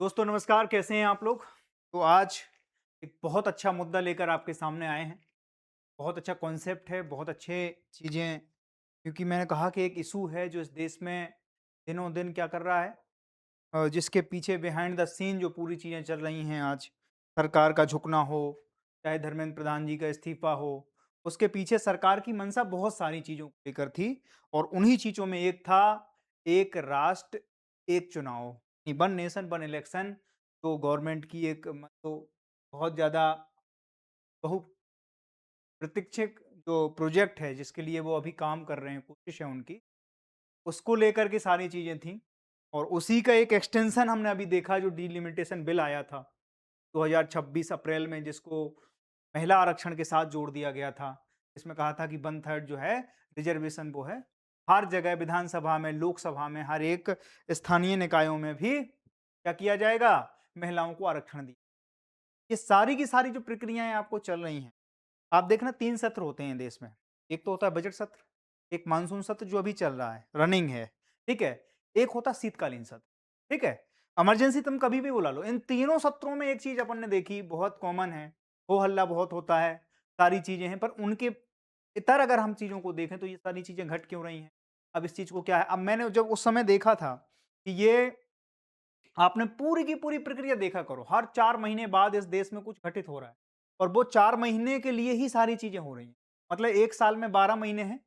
दोस्तों नमस्कार, कैसे हैं आप लोग? तो आज एक बहुत अच्छा मुद्दा लेकर आपके सामने आए हैं। बहुत अच्छा कॉन्सेप्ट है, बहुत अच्छे चीज़ें, क्योंकि मैंने कहा कि एक इश्यू है जो इस देश में दिनों-दिन क्या कर रहा है, जिसके पीछे बिहाइंड द सीन जो पूरी चीज़ें चल रही हैं आज, सरकार का झुकना हो, चाहे धर्मेंद्र प्रधान जी का इस्तीफ़ा हो, उसके पीछे सरकार की मंशा बहुत सारी चीज़ों को लेकर थी और उन्हीं चीज़ों में एक था, एक राष्ट्र, एक चुनाव, वन नेशन वन इलेक्शन। तो गवर्नमेंट की एक तो बहुत ज़्यादा बहुप्रतीक्षित जो प्रोजेक्ट है, जिसके लिए वो अभी काम कर रहे हैं, कोशिश है उनकी, उसको लेकर के सारी चीज़ें थी और उसी का एक एक्सटेंशन हमने अभी देखा जो डिलिमिटेशन बिल आया था 2026 अप्रैल में, जिसको महिला आरक्षण के साथ जोड़ दिया गया था। इसमें कहा था कि 1/3 जो है रिजर्वेशन वो है हर जगह, विधानसभा में, लोकसभा में, हर एक स्थानीय निकायों में भी क्या किया जाएगा, महिलाओं को आरक्षण दिया। ये सारी की सारी जो प्रक्रियाएं आपको चल रही हैं, आप देखना 3 सत्र होते हैं देश में। एक तो होता है बजट सत्र, एक मानसून सत्र जो अभी चल रहा है, रनिंग है, ठीक है? एक होता है शीतकालीन सत्र, ठीक है? इमरजेंसी तुम कभी भी बुला लो। इन तीनों सत्रों में एक चीज़ अपन ने देखी, बहुत कॉमन है, हो-हल्ला बहुत होता है, सारी चीज़ें हैं, पर उनके इतर अगर हम चीज़ों को देखें तो ये सारी चीज़ें घट क्यों रही हैं? अब इस चीज़ को क्या है, अब मैंने जब उस समय देखा था कि ये आपने पूरी की पूरी प्रक्रिया देखा करो, हर 4 महीने बाद इस देश में कुछ घटित हो रहा है और वो 4 महीने के लिए ही सारी चीज़ें हो रही हैं। मतलब 1 साल में 12 महीने हैं,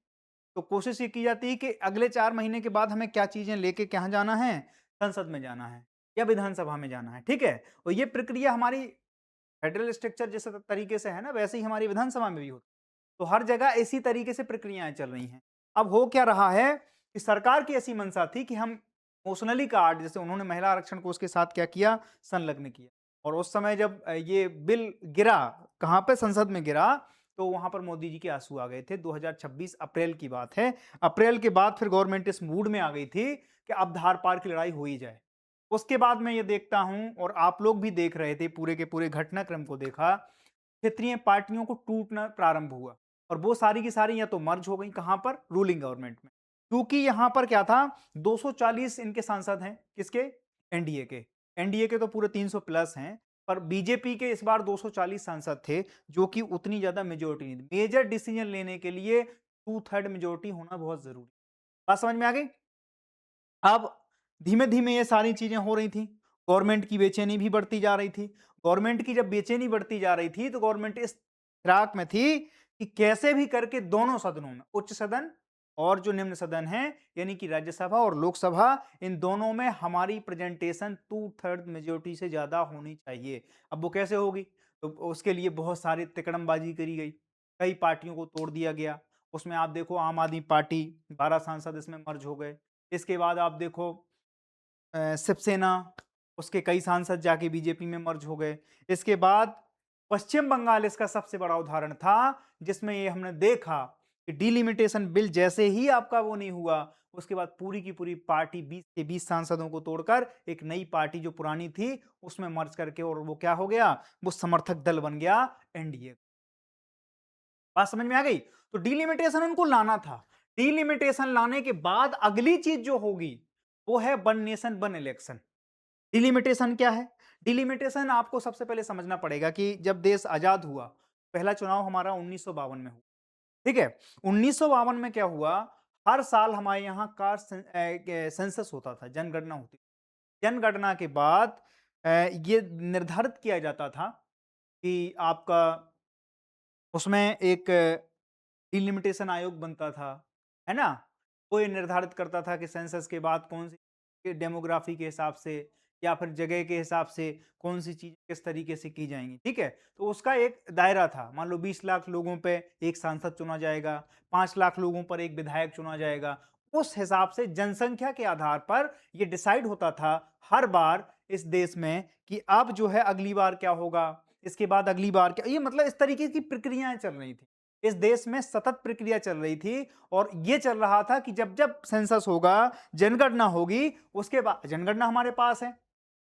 तो कोशिश ये की जाती है कि अगले 4 महीने के बाद हमें क्या चीज़ें लेके कहाँ जाना है, संसद में जाना है या विधानसभा में जाना है, ठीक है? और ये प्रक्रिया हमारी फेडरल स्ट्रक्चर जिस तरीके से है ना, वैसे ही हमारी विधानसभा में भी होती है। तो हर जगह इसी तरीके से प्रक्रियाएँ चल रही हैं। अब हो क्या रहा है कि सरकार की ऐसी मंशा थी कि हम इमोशनली कार्ड, जैसे उन्होंने महिला आरक्षण को उसके साथ क्या किया, संलग्न किया और उस समय जब ये बिल गिरा, कहाँ पे, संसद में गिरा, तो वहाँ पर मोदी जी के आँसू आ गए थे। 2026 अप्रैल की बात है। अप्रैल के बाद फिर गवर्नमेंट इस मूड में आ गई थी कि अब धार-पार की लड़ाई हो ही जाए। उसके बाद मैं ये देखता हूँ और आप लोग भी देख रहे थे, पूरे के पूरे घटनाक्रम को देखा, क्षेत्रीय पार्टियों को टूटना प्रारंभ हुआ और वो सारी की सारी या तो मर्ज हो गई, कहां पर, रूलिंग गवर्नमेंट में, क्योंकि यहां पर क्या था, 240 इनके सांसद हैं, किसके, एनडीए के। एनडीए के तो पूरे 300 प्लस हैं, पर बीजेपी के इस बार 240 सांसद थे, जो कि उतनी ज्यादा मेजोरिटी नहीं थी। मेजर डिसीजन लेने के लिए 2/3 मेजोरिटी होना बहुत जरूरी। बात समझ में आ गई? अब धीमे-धीमे ये सारी चीज़ें हो रही थी। गवर्नमेंट की बेचैनी भी बढ़ती जा रही थी। गवर्नमेंट की जब बेचैनी बढ़ती जा रही थी, तो गवर्नमेंट इस फिराक में थी कि कैसे भी करके दोनों सदनों में, उच्च सदन और जो निम्न सदन है, यानी कि राज्यसभा और लोकसभा, इन दोनों में हमारी प्रेजेंटेशन 2/3 मेजॉरिटी से ज़्यादा होनी चाहिए। अब वो कैसे होगी? तो उसके लिए बहुत सारी तिकड़मबाजी करी गई। कई पार्टियों को तोड़ दिया गया। उसमें आप देखो, आम आदमी पार्टी, 12 सांसद इसमें मर्ज हो गए। इसके बाद आप देखो, शिवसेना, उसके कई सांसद जाके बीजेपी में मर्ज हो गए। इसके बाद पश्चिम बंगाल इसका सबसे बड़ा उदाहरण था, जिसमें ये हमने देखा कि डिलिमिटेशन बिल जैसे ही आपका वो नहीं हुआ, उसके बाद पूरी की पूरी पार्टी 20 के 20 सांसदों को तोड़कर एक नई पार्टी जो पुरानी थी उसमें मर्ज करके, और वो क्या हो गया, वो समर्थक दल बन गया, एनडीए। बात समझ में आ गई? तो डिलिमिटेशन उनको लाना था। डिलिमिटेशन लाने के बाद अगली चीज जो होगी, वो है one nation one election. Delimitation क्या है? डिलिमिटेशन आपको सबसे पहले समझना पड़ेगा कि जब देश आजाद हुआ, पहला चुनाव हमारा 1952 में हुआ, ठीक है? 1952 में क्या हुआ, हर साल हमारे यहाँ का सेंसस होता था, जनगणना होती थी। जनगणना के बाद ये निर्धारित किया जाता था कि आपका उसमें एक डिलिमिटेशन आयोग बनता था, है ना? वो ये निर्धारित करता था कि सेंसस के बाद कौन-सी डेमोग्राफी के हिसाब से या फिर जगह के हिसाब से कौन-सी चीज़ किस तरीके से की जाएँगी, ठीक है? तो उसका एक दायरा था। मान लो 20 लाख लोगों पे 1 सांसद चुना जाएगा, 5 लाख लोगों पर 1 विधायक चुना जाएगा। उस हिसाब से जनसंख्या के आधार पर ये डिसाइड होता था हर बार इस देश में कि अब जो है अगली बार क्या होगा, इसके बाद अगली बार क्या, ये मतलब इस तरीके की प्रक्रियाएँ चल रही थी। इस देश में सतत प्रक्रिया चल रही थी और ये चल रहा था कि जब-जब सेंसस होगा, जनगणना होगी, उसके बाद जनगणना हमारे पास है।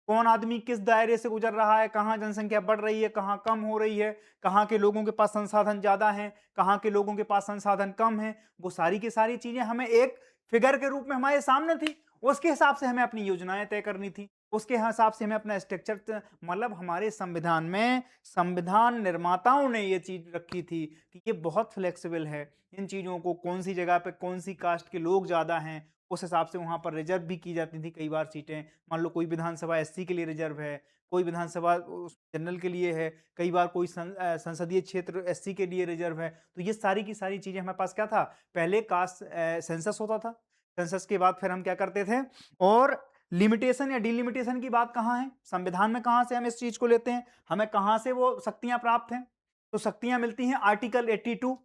कौन आदमी किस दायरे से गुजर रहा है, कहाँ जनसंख्या बढ़ रही है, कहाँ कम हो रही है, कहाँ के लोगों के पास संसाधन ज़्यादा हैं, कहाँ के लोगों के पास संसाधन कम हैं, वो सारी की सारी चीज़ें हमें एक फिगर के रूप में हमारे सामने थी। उसके हिसाब से हमें अपनी योजनाएँ तय करनी थी। उसके हिसाब से हमें अपना स्ट्रक्चर मतलब हमारे संविधान में संविधान निर्माताओं ने ये चीज रखी थी कि ये बहुत फ्लेक्सिबल है। इन चीजों को कौन सी जगह पे कौन सी कास्ट के लोग ज्यादा हैं उस हिसाब से वहां पर रिजर्व भी की जाती थी कई बार सीटें। मान लो कोई विधानसभा एससी के लिए रिजर्व है, कोई विधानसभा जनरल के लिए है, कई बार कोई संसदीय क्षेत्र एससी के लिए रिजर्व है। तो ये सारी की सारी चीजें हमारे पास क्या था, पहले कास्ट सेंसस होता था, सेंसस के बाद फिर हम क्या करते थे, और लिमिटेशन या डिलिमिटेशन की बात कहाँ है, संविधान में कहाँ से हम इस चीज को लेते हैं, हमें कहाँ से वो शक्तियां प्राप्त हैं। तो शक्तियां मिलती हैं आर्टिकल 82।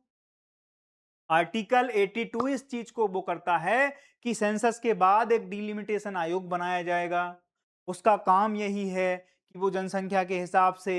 आर्टिकल 82 इस चीज को वो करता है कि सेंसस के बाद एक डिलिमिटेशन आयोग बनाया जाएगा। उसका काम यही है कि वो जनसंख्या के हिसाब से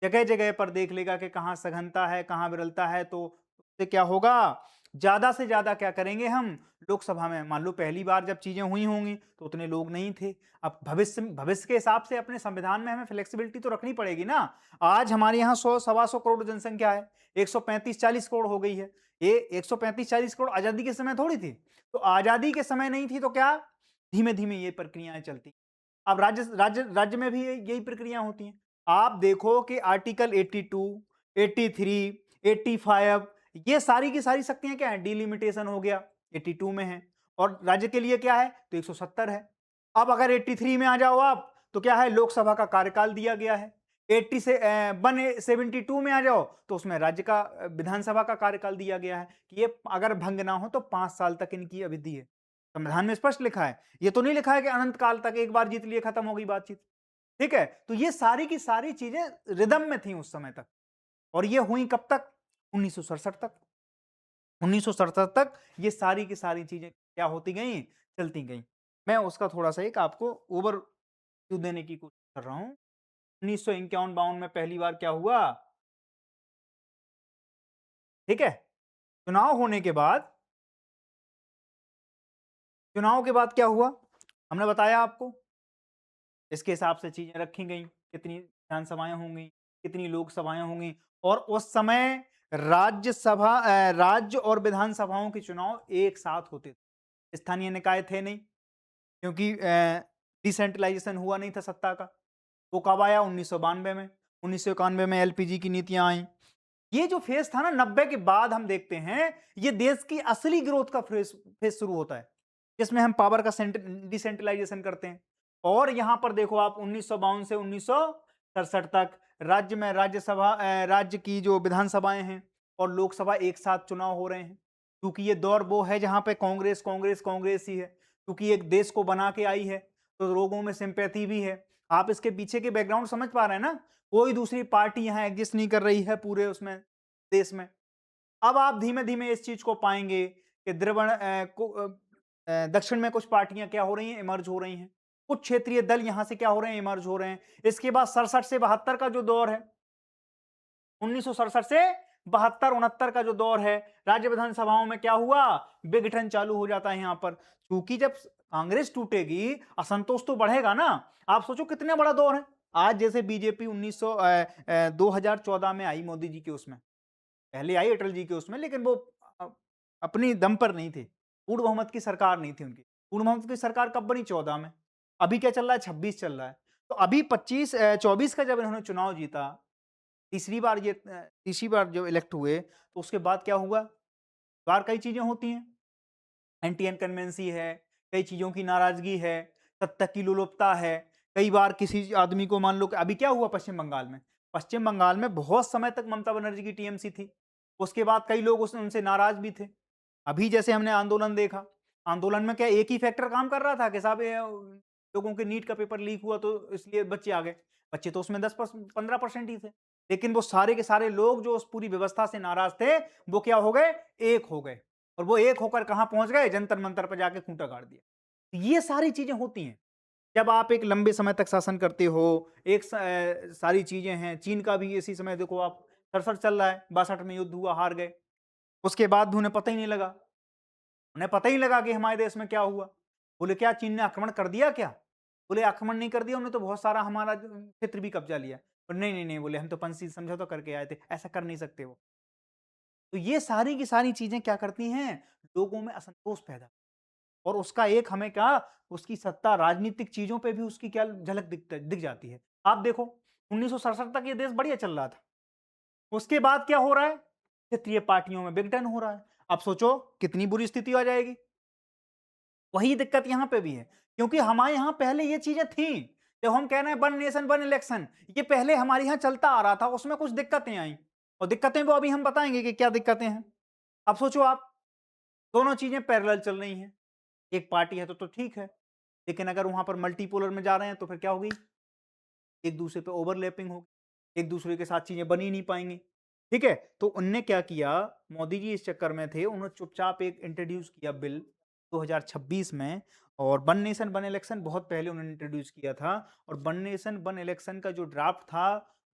जगह जगह पर देख लेगा कि कहाँ सघनता है कहाँ विरलता है। तो उससे क्या होगा, ज्यादा से ज्यादा क्या करेंगे हम लोकसभा में। मान लो पहली बार जब चीजें हुई होंगी तो उतने लोग नहीं थे। अब भविष्य भविष्य के हिसाब से अपने संविधान में हमें फ्लेक्सिबिलिटी तो रखनी पड़ेगी ना। आज हमारे यहाँ 100 सवा 100 करोड़ जनसंख्या है, 135-40 करोड़ हो गई है। ये 135-40 करोड़ आजादी के समय थोड़ी थी। तो आजादी के समय नहीं थी तो क्या, धीमे धीमे ये प्रक्रियाएं चलती। अब राज्य राज्य राज्य में भी यही प्रक्रिया होती हैं। आप देखो कि आर्टिकल 82, 83, 85 ये सारी की सारी शक्तियां क्या है, डिलिमिटेशन हो गया 82 में है, और राज्य के लिए क्या है तो 170 है। अब अगर 83 में आ जाओ आप तो क्या है, लोकसभा का कार्यकाल दिया गया है। 80 से 172 में आ जाओ तो उसमें राज्य का विधानसभा का कार्यकाल दिया गया है कि ये अगर भंग ना हो तो 5 साल तक इनकी अवधि है। संविधान में स्पष्ट लिखा है, ये तो नहीं लिखा है कि अनंत काल तक, एक बार जीत लिए खत्म हो गई बातचीत। ठीक है, तो ये सारी की सारी चीजें रिदम में थी उस समय तक, और ये हुई कब तक, 1967 तक। 1967 तक ये सारी की सारी चीजें क्या होती गई, चलती गई। मैं उसका थोड़ा सा एक आपको ओवरव्यू देने की कोशिश कर रहा हूं। 1951-52 में पहली बार क्या हुआ, ठीक है, चुनाव होने के बाद, चुनाव के बाद क्या हुआ हमने बताया आपको, इसके हिसाब से चीजें रखी गई, कितनी विधानसभाएं होंगी, कितनी लोकसभाएं होंगी। और उस समय राज्यसभा राज्य और विधानसभाओं के चुनाव एक साथ होते थे, स्थानीय निकाय थे नहीं, क्योंकि डिसेंट्रलाइजेशन हुआ नहीं था सत्ता का। वो कब आया, 1992 में। 1991 में एलपीजी की नीतियां आई। ये जो फेज था ना 90 के बाद, हम देखते हैं ये देश की असली ग्रोथ का फेज फेज शुरू होता है, जिसमें हम पावर का डिसेंट्रलाइजेशन करते हैं। और यहां पर देखो आप 1952 से 1967 तक राज्य में राज्यसभा राज्य की जो विधानसभाएं हैं और लोकसभा एक साथ चुनाव हो रहे हैं। क्योंकि ये दौर वो है जहां पे कांग्रेस कांग्रेस कांग्रेस ही है, क्योंकि एक देश को बना के आई है, तो लोगों में सिंपैथी भी है। आप इसके पीछे के बैकग्राउंड समझ पा रहे हैं ना, कोई दूसरी पार्टी यहां एग्जिस्ट नहीं कर रही है पूरे उसमें देश में। अब आप धीमे धीमे इस चीज को पाएंगे कि दक्षिण में कुछ पार्टियां क्या हो रही हैं, इमर्ज हो रही हैं। कुछ क्षेत्रीय दल यहां से क्या हो रहे हैं, इमर्ज हो रहे हैं। इसके बाद 67 से 72 का जो दौर है, 1967 से 72-69 का जो दौर है, राज्य विधानसभाओं में क्या हुआ, विघटन चालू हो जाता है यहां पर। क्योंकि जब कांग्रेस टूटेगी असंतोष तो बढ़ेगा ना। आप सोचो कितना बड़ा दौर है। आज जैसे बीजेपी 2014 में आई मोदी जी के उसमें, पहले आई अटल जी के उसमें, लेकिन वो अ, अपनी दम पर नहीं थे, पूर्ण बहुमत की सरकार नहीं थी उनकी। पूर्ण बहुमत की सरकार कब बनी, 14 में। अभी क्या चल रहा है, 26 चल रहा है। तो अभी 24 का जब इन्होंने चुनाव जीता, तीसरी बार जब इलेक्ट हुए, तो उसके बाद क्या हुआ, बार कई चीजें होती हैं, एंटी इनकन्वेंसी है, कई चीजों की नाराजगी है, सत्ता की लोलुपता है। कई बार किसी आदमी को, मान लो कि अभी क्या हुआ पश्चिम बंगाल में, पश्चिम बंगाल में बहुत समय तक ममता बनर्जी की टीएमसी थी। उसके बाद कई लोग उनसे नाराज भी थे। अभी जैसे हमने आंदोलन देखा, आंदोलन में क्या एक ही फैक्टर काम कर रहा था कि साहब लोगों के नीट का पेपर लीक हुआ तो इसलिए बच्चे आ गए। बच्चे तो उसमें 10-15% ही थे, लेकिन वो सारे के सारे लोग जो उस पूरी व्यवस्था से नाराज थे, वो क्या हो गए, एक हो गए। और वो एक होकर कहां पहुंच गए, जंतर मंतर पर जाके खूंटा गाड़ दिया। ये सारी चीजें होती हैं जब आप एक लंबे समय तक शासन करते हो। एक सारी चीजें हैं, चीन का भी इसी समय देखो आप, 67 चल रहा है, 62 में युद्ध हुआ, हार गए। उसके बाद भी उन्हें पता ही नहीं लगा, उन्हें पता ही लगा कि हमारे देश में क्या हुआ। बोले क्या चीन ने आक्रमण कर दिया क्या, बोले आक्रमण नहीं कर दिया, उन्होंने तो बहुत सारा हमारा क्षेत्र भी कब्जा लिया। पर नहीं नहीं नहीं, बोले हम तो पंसी समझौता करके आए थे, ऐसा कर नहीं सकते वो। तो ये सारी की सारी चीजें क्या करती हैं, लोगों में असंतोष पैदा। और उसका एक हमें क्या, उसकी सत्ता राजनीतिक चीजों पे भी उसकी क्या झलक दिख जाती है। आप देखो 1967 तक ये देश बढ़िया चल रहा था, उसके बाद क्या हो रहा है, क्षेत्रीय पार्टियों में विघटन हो रहा है। अब सोचो कितनी बुरी स्थिति आ जाएगी। वही दिक्कत यहां पे भी है, क्योंकि हमारे यहां पहले ये चीजें थी। जब हम कह रहे हैं वन नेशन वन इलेक्शन, ये पहले हमारे यहां चलता आ रहा था, उसमें कुछ दिक्कतें आई, और दिक्कतें वो अभी हम बताएंगे कि क्या दिक्कतें हैं। अब सोचो आप, दोनों चीजें पैरेलल चल रही हैं, एक पार्टी है तो ठीक है, लेकिन अगर वहां पर मल्टीपोलर में जा रहे हैं तो फिर क्या होगी, एक दूसरे पे ओवरलैपिंग होगी, एक दूसरे के साथ चीजें बनी नहीं पाएंगी। ठीक है, तो उनने क्या किया, मोदी जी इस चक्कर में थे, उन्होंने चुपचाप एक इंट्रोड्यूस किया बिल 2026 में, और वन नेशन वन इलेक्शन बहुत पहले उन्होंने इंट्रोड्यूस किया था। और वन नेशन वन इलेक्शन का जो ड्राफ्ट था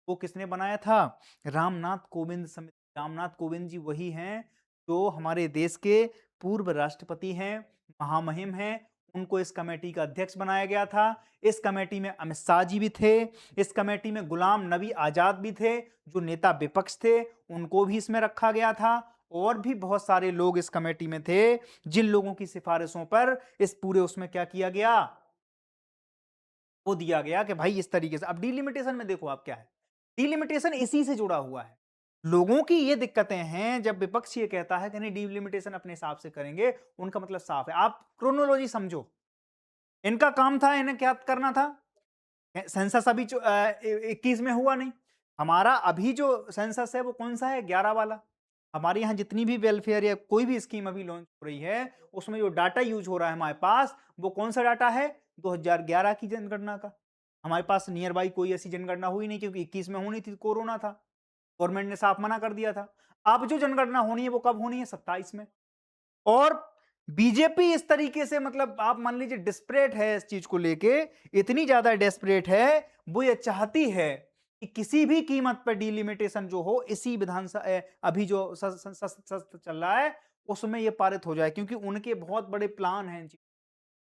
वो किसने बनाया था, रामनाथ कोविंद समिति। रामनाथ कोविंद जी वही हैं जो हमारे देश के पूर्व राष्ट्रपति हैं, महामहिम हैं, उनको इस कमेटी का अध्यक्ष बनाया गया था। इस कमेटी में अमित शाह जी भी थे, इस कमेटी में गुलाम नबी आजाद भी थे, जो नेता विपक्ष थे, उनको भी इसमें रखा गया था, और भी बहुत सारे लोग इस कमेटी में थे, जिन लोगों की सिफारिशों पर इस पूरे उसमें क्या किया गया, वो दिया गया कि भाई इस तरीके से। अब डिलिमिटेशन में देखो आप क्या है, डिलिमिटेशन इसी से जुड़ा हुआ है। लोगों की ये दिक्कतें हैं, जब विपक्ष ये कहता है कि नहीं डिलिमिटेशन अपने हिसाब से करेंगे, उनका मतलब साफ है। आप क्रोनोलॉजी समझो, इनका काम था, इन्हें क्या करना था, सेंसस अभी 21 में हुआ नहीं। हमारा अभी जो सेंसस है वो कौन सा है, 11 वाला। हमारे यहाँ जितनी भी वेलफेयर या कोई भी स्कीम अभी लॉन्च हो रही है, उसमें जो डाटा यूज हो रहा है हमारे पास, वो कौन सा डाटा है, 2011 की जनगणना का। हमारे पास नियर बाई कोई ऐसी जनगणना हुई नहीं, क्योंकि 21 में होनी थी, कोरोना था, गवर्नमेंट ने साफ मना कर दिया था। अब जो जनगणना होनी है वो कब होनी है, 27 में। और बीजेपी इस तरीके से, मतलब आप मान लीजिए डिस्परेट है इस चीज को लेके, इतनी ज्यादा डेस्परेट है, वो ये चाहती है कि किसी भी कीमत पर डिलिमिटेशन जो हो, इसी विधानसभा अभी जो सत्र चल रहा है उसमें ये पारित हो जाए, क्योंकि उनके बहुत बड़े प्लान हैं।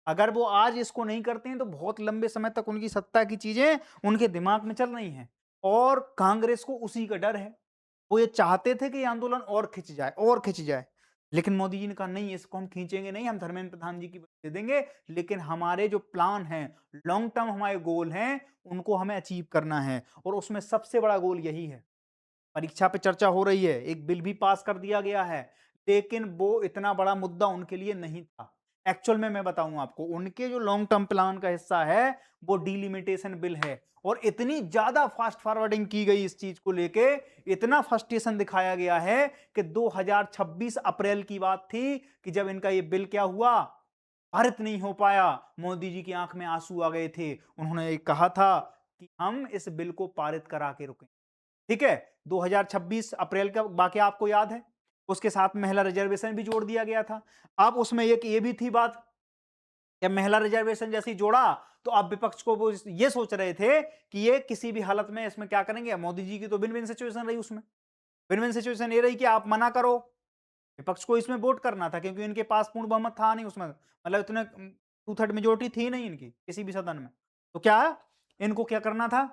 अगर वो आज इसको नहीं करते हैं तो बहुत लंबे समय तक उनकी सत्ता की चीजें उनके दिमाग में चल रही हैं, और कांग्रेस को उसी का डर है। वो ये चाहते थे कि ये आंदोलन और खिंच जाए और खिंच जाए, लेकिन मोदी जी ने कहा नहीं, इसको हम खींचेंगे नहीं, हम धर्मेंद्र प्रधान जी की वजह दे देंगे, लेकिन हमारे जो प्लान हैं, लॉन्ग टर्म हमारे गोल हैं, उनको हमें अचीव करना है, और उसमें सबसे बड़ा गोल यही है। परीक्षा पे चर्चा हो रही है, एक बिल भी पास कर दिया गया है, लेकिन वो इतना बड़ा मुद्दा उनके लिए नहीं था। एक्चुअल में मैं बताऊं आपको, उनके जो लॉन्ग टर्म प्लान का हिस्सा है वो डिलिमिटेशन बिल है, और इतनी ज्यादा फास्ट फॉरवर्डिंग की गई इस चीज को लेके, इतना फ्रस्ट्रेशन दिखाया गया है कि 2026 अप्रैल की बात थी कि जब इनका ये बिल क्या हुआ, पारित नहीं हो पाया, मोदी जी की आंख में आंसू आ गए थे। उन्होंने कहा था कि हम इस बिल को पारित करा के रुकें। ठीक है, 2026 अप्रैल का वाकया आपको याद है, उसके साथ महिला रिजर्वेशन भी जोड़ दिया गया था। अब उसमें एक ये भी थी बात, जब महिला रिजर्वेशन जैसी जोड़ा तो अब विपक्ष को वो ये सोच रहे थे कि ये किसी भी हालत में इसमें क्या करेंगे, मोदी जी की तो विन विन सिचुएशन रही, उसमें विन विन सिचुएशन ये रही कि आप मना करो, विपक्ष को इसमें वोट करना था, क्योंकि इनके पास पूर्ण बहुमत था नहीं उसमें, मतलब इतने 2/3 मेजोरिटी थी नहीं इनकी किसी भी सदन में, तो क्या इनको क्या करना था,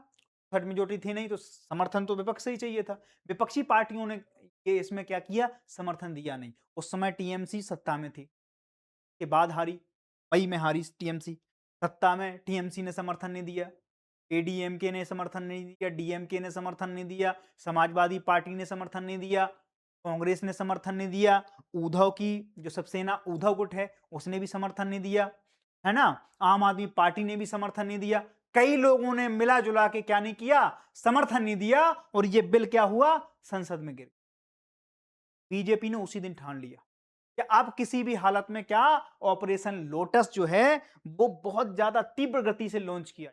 थर्ड मेजोरिटी थी नहीं, तो समर्थन तो विपक्ष से ही चाहिए था। विपक्षी पार्टियों ने ये इसमें क्या किया, समर्थन दिया नहीं। उस समय टीएमसी सत्ता में थी, के बाद हारी, मई में हारी टीएमसी, सत्ता में टीएमसी ने समर्थन नहीं दिया, एडीएमके ने समर्थन नहीं दिया, डीएमके ने समर्थन नहीं दिया, समाजवादी पार्टी ने समर्थन नहीं दिया, कांग्रेस ने समर्थन नहीं दिया, उद्धव की जो शिवसेना उद्धव गुट है उसने भी समर्थन नहीं दिया, है ना, आम आदमी पार्टी ने भी समर्थन नहीं दिया, कई लोगों ने मिला जुला के क्या नहीं किया, समर्थन नहीं दिया, और ये बिल क्या हुआ, संसद में गिर। बीजेपी ने उसी दिन ठान लिया कि अब किसी भी हालत में क्या, ऑपरेशन लोटस जो है वो बहुत ज्यादा तीव्र गति से लॉन्च किया।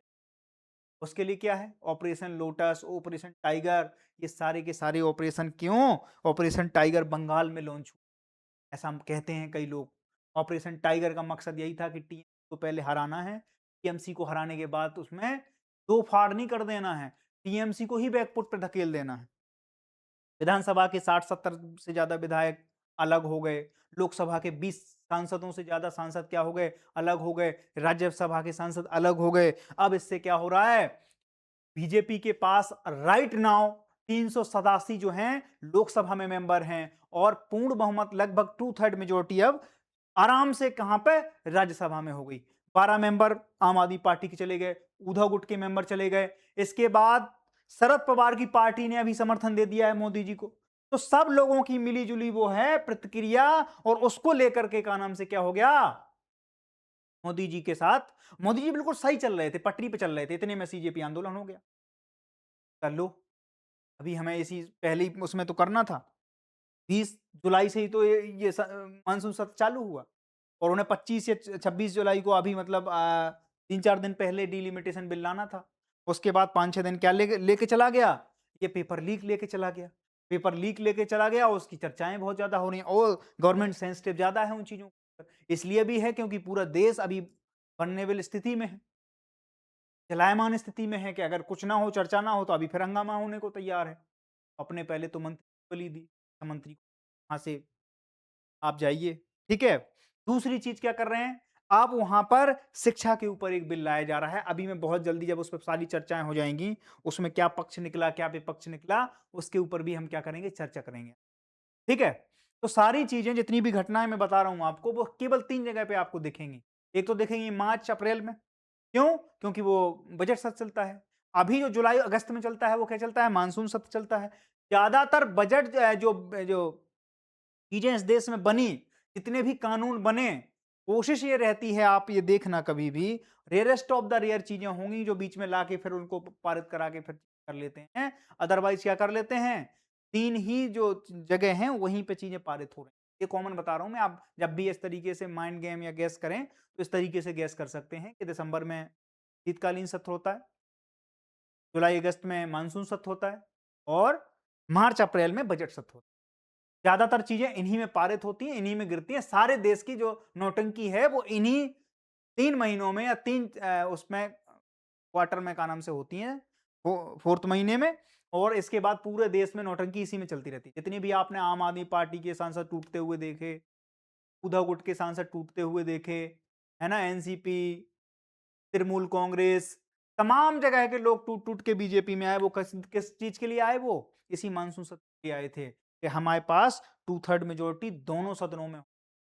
उसके लिए क्या है, ऑपरेशन लोटस, ऑपरेशन टाइगर, ये सारे के सारे ऑपरेशन क्यों, ऑपरेशन टाइगर बंगाल में लॉन्च हुआ, ऐसा हम कहते हैं कई लोग। ऑपरेशन टाइगर का मकसद यही था कि टीएमसी को पहले हराना है, टीएमसी को हराने के बाद उसमें दो फाड़ नहीं कर देना है, टीएमसी को ही बैकफुट पर धकेल देना है। विधानसभा के 60-70 से ज्यादा विधायक अलग हो गए, लोकसभा के 20 सांसदों से ज्यादा सांसद क्या हो गए, अलग हो गए, राज्यसभा के सांसद अलग हो गए। अब इससे क्या हो रहा है, बीजेपी के पास राइट नाउ 387 जो हैं लोकसभा में मेंबर हैं, और पूर्ण बहुमत लगभग 2/3 मेजोरिटी अब आराम से कहां पे, राज्यसभा में हो गई। 12 मेंबर आम आदमी पार्टी के चले गए, उद्धव गुट के मेंबर चले गए। इसके बाद शरद पवार की पार्टी ने अभी समर्थन दे दिया है मोदी जी को। तो सब लोगों की मिली-जुली वो है प्रतिक्रिया, और उसको लेकर के का नाम से क्या हो गया, मोदी जी के साथ, मोदी जी बिल्कुल सही चल रहे थे, पटरी पे चल रहे थे, इतने में सीजेपी आंदोलन हो गया। कर लो, अभी हमें इसी पहले ही उसमें तो करना था। 20 जुलाई से ही तो ये मानसून सत्र चालू हुआ, और उन्हें 25 या 26 जुलाई को अभी मतलब 3-4 दिन पहले डिलिमिटेशन बिल लाना था। उसके बाद 5-6 दिन क्या लेके लेके चला गया, ये पेपर लीक लेके चला गया। पेपर लीक लेके चला गया, उसकी चर्चाएं बहुत ज्यादा हो रही हैं, और गवर्नमेंट सेंसिटिव ज्यादा है उन चीजों पर। इसलिए भी है क्योंकि पूरा देश अभी वल्नरेबल स्थिति में है, चलायमान स्थिति में है, कि अगर कुछ ना हो, चर्चा ना हो, तो अभी फिर हंगामा होने को तैयार है। अपने पहले तो मंत्री को बलि दी, मंत्री को, वहां से आप जाइए, ठीक है। दूसरी चीज क्या कर रहे हैं, आप वहां पर शिक्षा के ऊपर एक बिल लाया जा रहा है। अभी मैं बहुत जल्दी, जब उस पर सारी चर्चाएं हो जाएंगी, उसमें क्या पक्ष निकला क्या विपक्ष निकला, उसके ऊपर भी हम क्या करेंगे, चर्चा करेंगे, ठीक है। तो सारी चीजें, जितनी भी घटनाएं मैं बता रहा हूं आपको, वो केवल 3 जगह पे आपको दिखेंगी। एक तो दिखेंगी मार्च अप्रैल में, क्यों, क्योंकि वो बजट सत्र चलता है। अभी जो जुलाई अगस्त में चलता है, वो क्या चलता है, मानसून सत्र चलता है। ज्यादातर बजट जो जो चीजें इस देश में बनी, जितने भी कानून बने, कोशिश ये रहती है, आप ये देखना कभी भी, रेयरेस्ट ऑफ द रेयर चीजें होंगी जो बीच में लाके फिर उनको पारित करा के फिर कर लेते हैं। अदरवाइज क्या कर लेते हैं, 3 ही जो जगह हैं वहीं पे चीजें पारित हो रही हैं। ये कॉमन बता रहा हूं मैं, आप जब भी इस तरीके से माइंड गेम या गैस करें, तो इस तरीके से गैस कर सकते हैं कि दिसंबर में शीतकालीन सत्र होता है, जुलाई अगस्त में मानसून सत्र होता है, और मार्च अप्रैल में बजट सत्र होता है। ज्यादातर चीजें इन्हीं में पारित होती हैं, इन्हीं में गिरती हैं। सारे देश की जो नौटंकी है वो इन्हीं 3 महीनों में, या 3 उसमें क्वार्टर में का नाम से होती हैं, फोर्थ महीने में। और इसके बाद पूरे देश में नौटंकी इसी में चलती रहती है। जितनी भी आपने आम आदमी पार्टी के सांसद टूटते हुए देखे, उद्धव गुट के सांसद टूटते हुए देखे, है ना, एनसीपी, तृणमूल कांग्रेस, तमाम जगह के लोग टूट टूट के बीजेपी में आए। वो किस किस चीज के लिए आए, वो इसी मानसून सत्र के लिए आए थे, कि हमारे पास 2/3 मेजोरिटी दोनों सदनों में,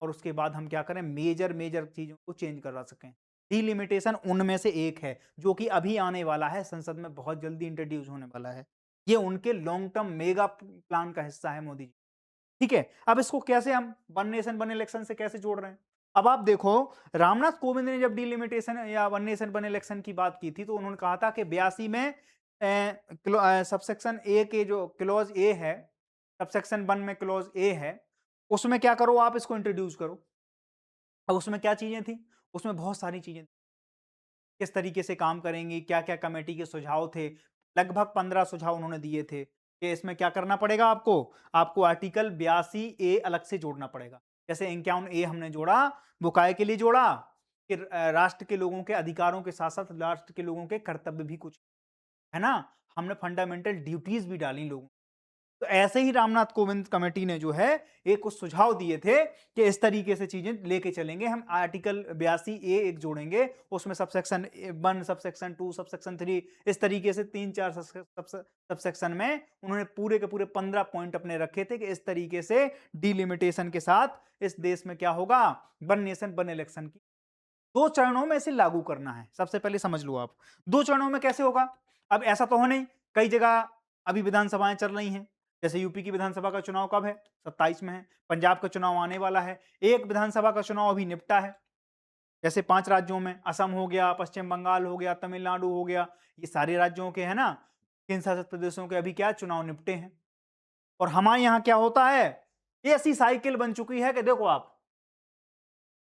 और उसके बाद हम क्या करें, मेजर मेजर चीजों को चेंज करा सकें। डिलिमिटेशन उनमें से एक है, जो कि अभी आने वाला है, संसद में बहुत जल्दी इंट्रोड्यूस होने वाला है। ये उनके लॉन्ग टर्म मेगा प्लान का हिस्सा है मोदी जी, ठीक है। अब इसको कैसे हम वन नेशन वन इलेक्शन से कैसे जोड़ रहे हैं, अब आप देखो, रामनाथ कोविंद ने जब डिलिमिटेशन या वन नेशन वन इलेक्शन की बात की थी, तो उन्होंने कहा था कि 82 में सबसेक्शन ए के जो क्लॉज ए है, सबसेक्शन 1 में क्लॉज ए है, उसमें क्या करो, आप इसको इंट्रोड्यूस करो। अब उसमें क्या चीजें थी, उसमें बहुत सारी चीजें, किस तरीके से काम करेंगी, क्या क्या कमेटी के सुझाव थे, लगभग 15 सुझाव उन्होंने दिए थे, कि इसमें क्या करना पड़ेगा आपको, आपको आर्टिकल 82 ए अलग से जोड़ना पड़ेगा। जैसे 51 ए हमने जोड़ा, वो काय के लिए जोड़ा, कि राष्ट्र के लोगों के अधिकारों के साथ साथ राष्ट्र के लोगों के कर्तव्य भी कुछ है ना, हमने फंडामेंटल ड्यूटीज भी डाली लोगों। तो ऐसे ही रामनाथ कोविंद कमेटी ने जो है एक कुछ सुझाव दिए थे, कि इस तरीके से चीजें लेके चलेंगे हम, आर्टिकल 82 ए एक जोड़ेंगे, उसमें सबसेक्शन 1, सबसेक्शन 2, सबसेक्शन 3, इस तरीके से 3-4 सबसेक्शन में उन्होंने पूरे के पूरे 15 पॉइंट अपने रखे थे, कि इस तरीके से डिलिमिटेशन के साथ इस देश में क्या होगा, वन नेशन वन इलेक्शन की 2 चरणों में इसे लागू करना है। सबसे पहले समझ लो आप, 2 चरणों में कैसे होगा। अब ऐसा तो हो नहीं, कई जगह अभी विधानसभाएं चल रही हैं, जैसे यूपी की विधानसभा का चुनाव कब है, 27 में है, पंजाब का चुनाव आने वाला है, एक विधानसभा का चुनाव अभी निपटा है। जैसे 5 राज्यों में, असम हो गया, पश्चिम बंगाल हो गया, तमिलनाडु हो गया, ये सारे राज्यों के है ना, केंद्र शासित प्रदेशों के अभी क्या चुनाव निपटे हैं। और हमारे यहाँ क्या होता है, ये ऐसी साइकिल बन चुकी है कि देखो आप,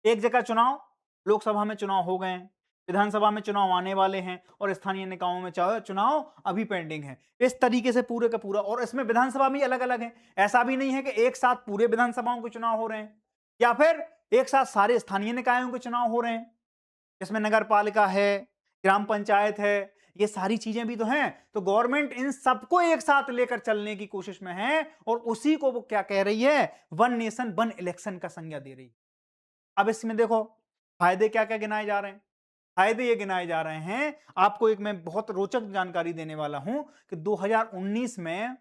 एक जगह चुनाव, लोकसभा में चुनाव हो गए हैं, विधानसभा में चुनाव आने वाले हैं, और स्थानीय निकायों में चुनाव अभी पेंडिंग है। इस तरीके से पूरे का पूरा, और इसमें विधानसभा भी अलग अलग है। ऐसा भी नहीं है कि एक साथ पूरे विधानसभाओं के चुनाव हो रहे हैं, या फिर एक साथ सारे स्थानीय निकायों के चुनाव हो रहे हैं, जिसमें नगर पालिका है, ग्राम पंचायत है, ये सारी चीजें भी तो हैं। तो गवर्नमेंट इन सबको एक साथ लेकर चलने की कोशिश में है, और उसी को वो क्या कह रही है, वन नेशन वन इलेक्शन का संज्ञा दे रही है। अब इसमें देखो, फायदे क्या क्या गिनाए जा रहे हैं, फायदे ये गिनाए जा रहे हैं, आपको एक मैं बहुत रोचक जानकारी देने वाला हूं, कि 2019 में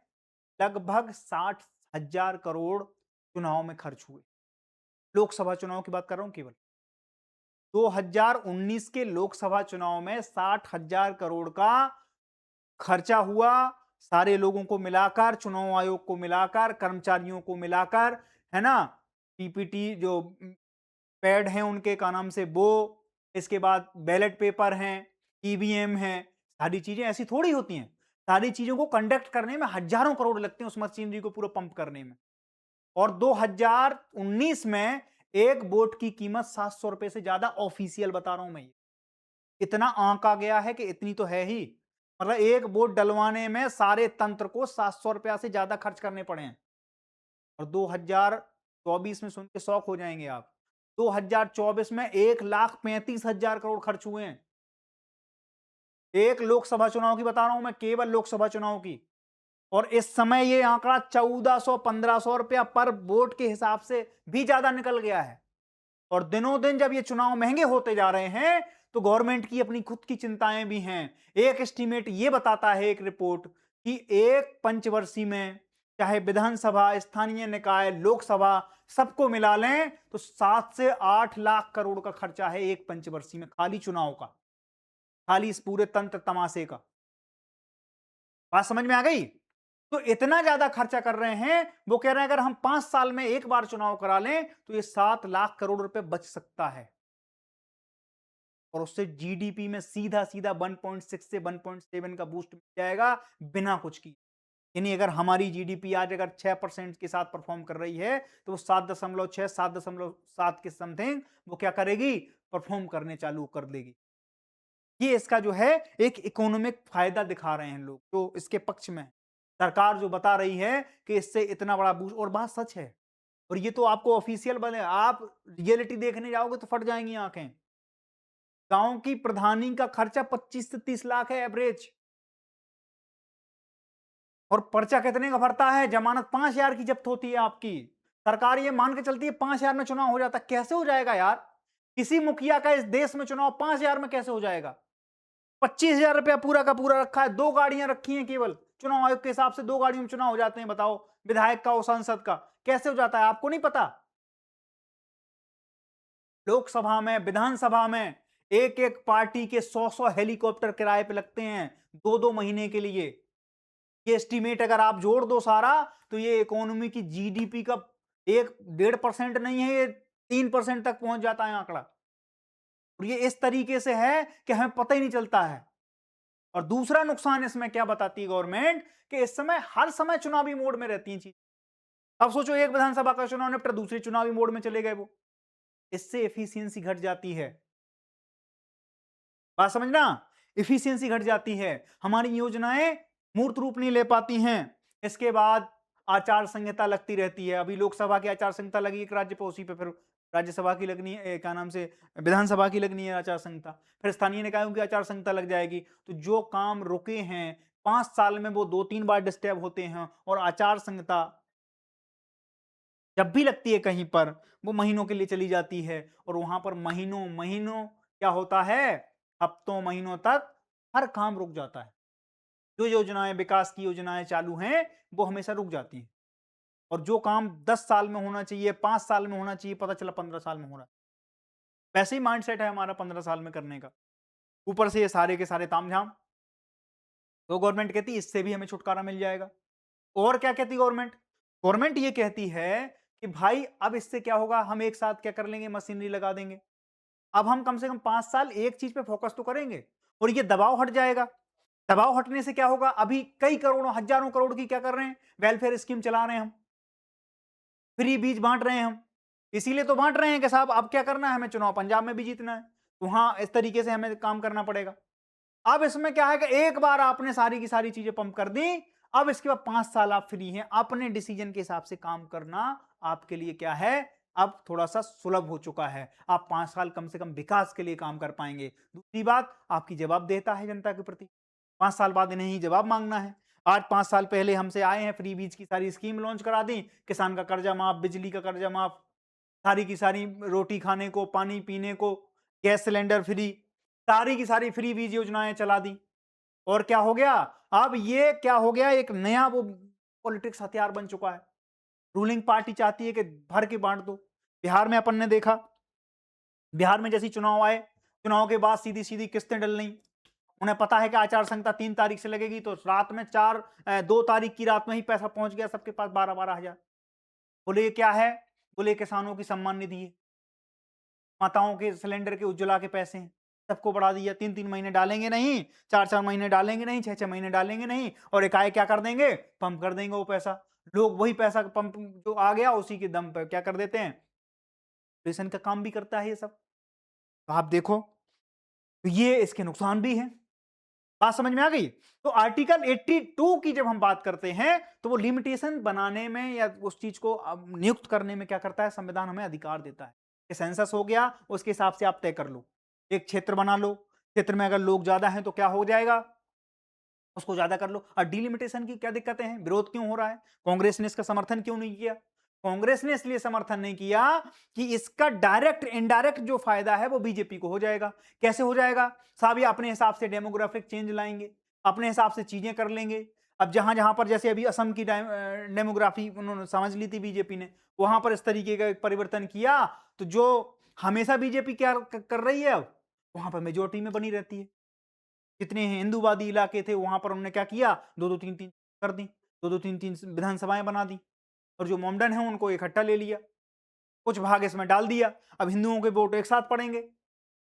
लगभग 60,000 करोड़ चुनाव में खर्च हुए। लोकसभा चुनाव की बात कर रहा हूं केवल। 2019 के लोकसभा चुनाव में 60,000 करोड़ का खर्चा हुआ, सारे लोगों को मिलाकर, चुनाव आयोग को मिलाकर, कर्मचारियों को मिलाकर, है ना? पीपीटी जो पैड हैं उनके का नाम से वो, इसके बाद बैलेट पेपर हैं, ईवीएम हैं, सारी चीजें ऐसी थोड़ी होती हैं। सारी चीजों को कंडक्ट करने में हजारों करोड़ लगते हैं, उस मशीनरी को पूरा पंप करने में। और 2019 में एक वोट की कीमत 700 रुपए से ज्यादा ऑफिशियल बता रहा हूं मैं। इतना आंका गया है कि इतनी तो है ही, मतलब एक वोट डलवाने में सारे तंत्र को 700 रुपया से ज्यादा खर्च करने पड़े हैं। और 2024 में सुन के शौक हो जाएंगे आप, 2024 में 1,35,000 करोड़ खर्च हुए हैं। एक लोकसभा चुनाव की बता रहा हूं मैं, केवल लोकसभा चुनाव की। और इस समय ये आंकड़ा 1400-1500 रुपया पर वोट के हिसाब से भी ज्यादा निकल गया है। और दिनों दिन जब ये चुनाव महंगे होते जा रहे हैं, तो गवर्नमेंट की अपनी खुद की चिंताएं भी हैं। एक एस्टीमेट ये बताता है, एक रिपोर्ट, कि एक पंचवर्षीय में चाहे विधानसभा, स्थानीय निकाय, लोकसभा सबको मिला लें तो 7 से 8 लाख करोड़ का खर्चा है एक पंचवर्षीय में, खाली चुनाव का, खाली इस पूरे तंत्र तमाशे का। बात समझ में आ गई? तो इतना ज्यादा खर्चा कर रहे हैं, वो कह रहे हैं अगर हम 5 साल में एक बार चुनाव करा लें तो ये 7 लाख करोड़ रुपए बच सकता है। और उससे जीडीपी में सीधा सीधा 1.6 से 1.7 का बूस्ट मिल जाएगा बिना कुछ किए। यानी अगर हमारी जीडीपी आज अगर 6% के साथ परफॉर्म कर रही है, तो वो 7.6, 7.7 के समथिंग वो क्या करेगी, परफॉर्म करने चालू कर देगी। ये इसका जो है एक इकोनॉमिक फायदा दिखा रहे हैं लोग जो इसके पक्ष में है। सरकार जो बता रही है कि इससे इतना बड़ा बूस्ट, और बात सच है। और ये तो आपको ऑफिशियल बने, आप रियलिटी देखने जाओगे तो फट जाएंगी आंखें। गांव की प्रधानी का खर्चा 25 से 30 लाख है एवरेज। और पर्चा कितने का भरता है, जमानत 5,000 की जब्त होती है आपकी। सरकार ये मान के चलती है 5,000 में चुनाव हो जाता है। कैसे हो जाएगा यार? किसी मुखिया का इस देश में चुनाव 5,000 में कैसे हो जाएगा? 25,000 रुपया पूरा का पूरा रखा है, 2 गाड़ियां रखी हैं केवल। चुनाव आयोग के हिसाब से 2 गाड़ियों में चुनाव हो जाते हैं, बताओ, विधायक का और सांसद का। कैसे हो जाता है आपको नहीं पता? लोकसभा में, विधानसभा में एक एक पार्टी के 100-100 हेलीकॉप्टर किराए पे लगते हैं 2-2 महीने के लिए। ये एस्टीमेट अगर आप जोड़ दो सारा, तो ये इकोनॉमी की जीडीपी का 1-1.5% नहीं है, ये 3% तक पहुंच जाता है आंकड़ा। और ये इस तरीके से है कि हमें पता ही नहीं चलता है। और दूसरा नुकसान इसमें क्या बताती है गवर्नमेंट, कि इस समय हर समय चुनावी मोड में रहती है चीज। अब सोचो एक विधानसभा का चुनाव निपटा, दूसरे चुनावी मोड में चले गए वो, इससे एफिशिएंसी घट जाती है। बात समझना, इफिशियंसी घट जाती है, हमारी योजनाएं मूर्त रूप नहीं ले पाती हैं। इसके बाद आचार संहिता लगती रहती है। अभी लोकसभा की आचार संहिता लगी एक राज्य पे, उसी पे फिर राज्यसभा की लगनी है, क्या नाम से, विधानसभा की लगनी है आचार संहिता, फिर स्थानीय निकायों की आचार संहिता लग जाएगी। तो जो काम रुके हैं 5 साल में वो 2-3 बार डिस्टर्ब होते हैं। और आचार संहिता जब भी लगती है कहीं पर, वो महीनों के लिए चली जाती है। और वहां पर महीनों महीनों क्या होता है, हफ्तों महीनों तक हर काम रुक जाता है। जो योजनाएं, विकास की योजनाएं चालू हैं, वो हमेशा रुक जाती हैं। और जो काम 10 साल में होना चाहिए, 5 साल में होना चाहिए, पता चला 15 साल में हो रहा है। वैसे ही माइंडसेट है हमारा 15 साल में करने का। ऊपर से ये सारे के सारे तामझाम। तो गवर्नमेंट कहती है इससे भी हमें छुटकारा मिल जाएगा। और क्या कहती गवर्नमेंट? गवर्नमेंट ये कहती है कि भाई अब इससे क्या होगा, हम एक साथ क्या कर लेंगे, मशीनरी लगा देंगे। अब हम कम से कम 5 साल एक चीज पे फोकस तो करेंगे, और ये दबाव हट जाएगा। दबाव हटने से क्या होगा, अभी कई करोड़ों, हजारों करोड़ की क्या कर रहे हैं, वेलफेयर स्कीम चला रहे हैं हम, फ्री बीज बांट रहे हैं हम। इसीलिए तो बांट रहे हैं कि साहब अब क्या करना है, हमें चुनाव पंजाब में भी जीतना है, वहां इस तरीके से हमें काम करना पड़ेगा। अब इसमें क्या है कि एक बार आपने सारी की सारी चीजें पंप कर दी, अब इसके बाद 5 साल आप फ्री हैं, अपने डिसीजन के हिसाब से काम करना आपके लिए क्या है, अब थोड़ा सा सुलभ हो चुका है। आप 5 साल कम से कम विकास के लिए काम कर पाएंगे। दूसरी बात, आपकी जवाबदेहता है जनता के प्रति। 5 साल बाद इन्हें ही जवाब मांगना है। आज 5 साल पहले हमसे आए हैं, फ्री बीज की सारी स्कीम लॉन्च करा दी, किसान का कर्जा माफ, बिजली का कर्जा माफ, सारी की सारी रोटी खाने को, पानी पीने को, गैस सिलेंडर फ्री, सारी की सारी फ्री बीज योजनाएं चला दी। और क्या हो गया, अब ये क्या हो गया, एक नया वो पॉलिटिक्स हथियार बन चुका है। रूलिंग पार्टी चाहती है कि भर के बांट दो। बिहार में अपन ने देखा, बिहार में जैसे ही चुनाव आए, चुनाव के बाद सीधी-सीधी किस्तें डल रही। उन्हें पता है कि आचार संहिता 3 तारीख से लगेगी, तो रात में 2 तारीख की रात में ही पैसा पहुंच गया सबके पास 12-12 हजार। बोले ये क्या है? बोले किसानों की सम्मान निधि है, माताओं के सिलेंडर के, उज्ज्वला के पैसे हैं, सबको बढ़ा दिया। 3-3 महीने डालेंगे नहीं, 4-4 महीने डालेंगे नहीं, 6-6 महीने डालेंगे नहीं, और एकाएक क्या कर देंगे? पंप कर देंगे वो पैसा। लोग वही पैसा पंप जो आ गया उसी के दम पे क्या कर देते हैं? रेशन का काम भी करता है ये सब। तो आप देखो, तो ये इसके नुकसान भी हैं। बात समझ में आ गई? तो आर्टिकल 82 की जब हम बात करते हैं, तो वो लिमिटेशन बनाने में या उस चीज को नियुक्त करने में क्या करता है? संविधान हमें अधिकार देता है कि सेंसस हो गया, उसके हिसाब से आप तय कर लो, एक क्षेत्र बना लो, क्षेत्र में अगर लोग ज्यादा हैं तो क्या हो जाएगा? उसको ज्यादा कर लो। और डिलिमिटेशन की क्या दिक्कतें हैं? विरोध क्यों हो रहा है? कांग्रेस ने इसका समर्थन क्यों नहीं किया? कांग्रेस ने इसलिए समर्थन नहीं किया कि इसका डायरेक्ट इनडायरेक्ट जो फायदा है वो बीजेपी को हो जाएगा। कैसे हो जाएगा? साहब ये अपने हिसाब से डेमोग्राफिक चेंज लाएंगे, अपने हिसाब से चीजें कर लेंगे। अब जहां जहां पर जैसे अभी असम की डेमोग्राफी उन्होंने समझ ली थी बीजेपी ने, वहां पर इस तरीके का एक परिवर्तन किया, तो जो हमेशा बीजेपी क्या कर रही है, अब वहां पर मेजोरिटी में बनी रहती है। जितने हिंदूवादी इलाके थे वहां पर उन्होंने क्या किया? 2-2 3-3 कर दी, 2-2 3-3 विधानसभाएं बना दी, और जो मोमडन है उनको इकट्ठा ले लिया, कुछ भाग इसमें डाल दिया। अब हिंदुओं के वोट एक साथ पड़ेंगे,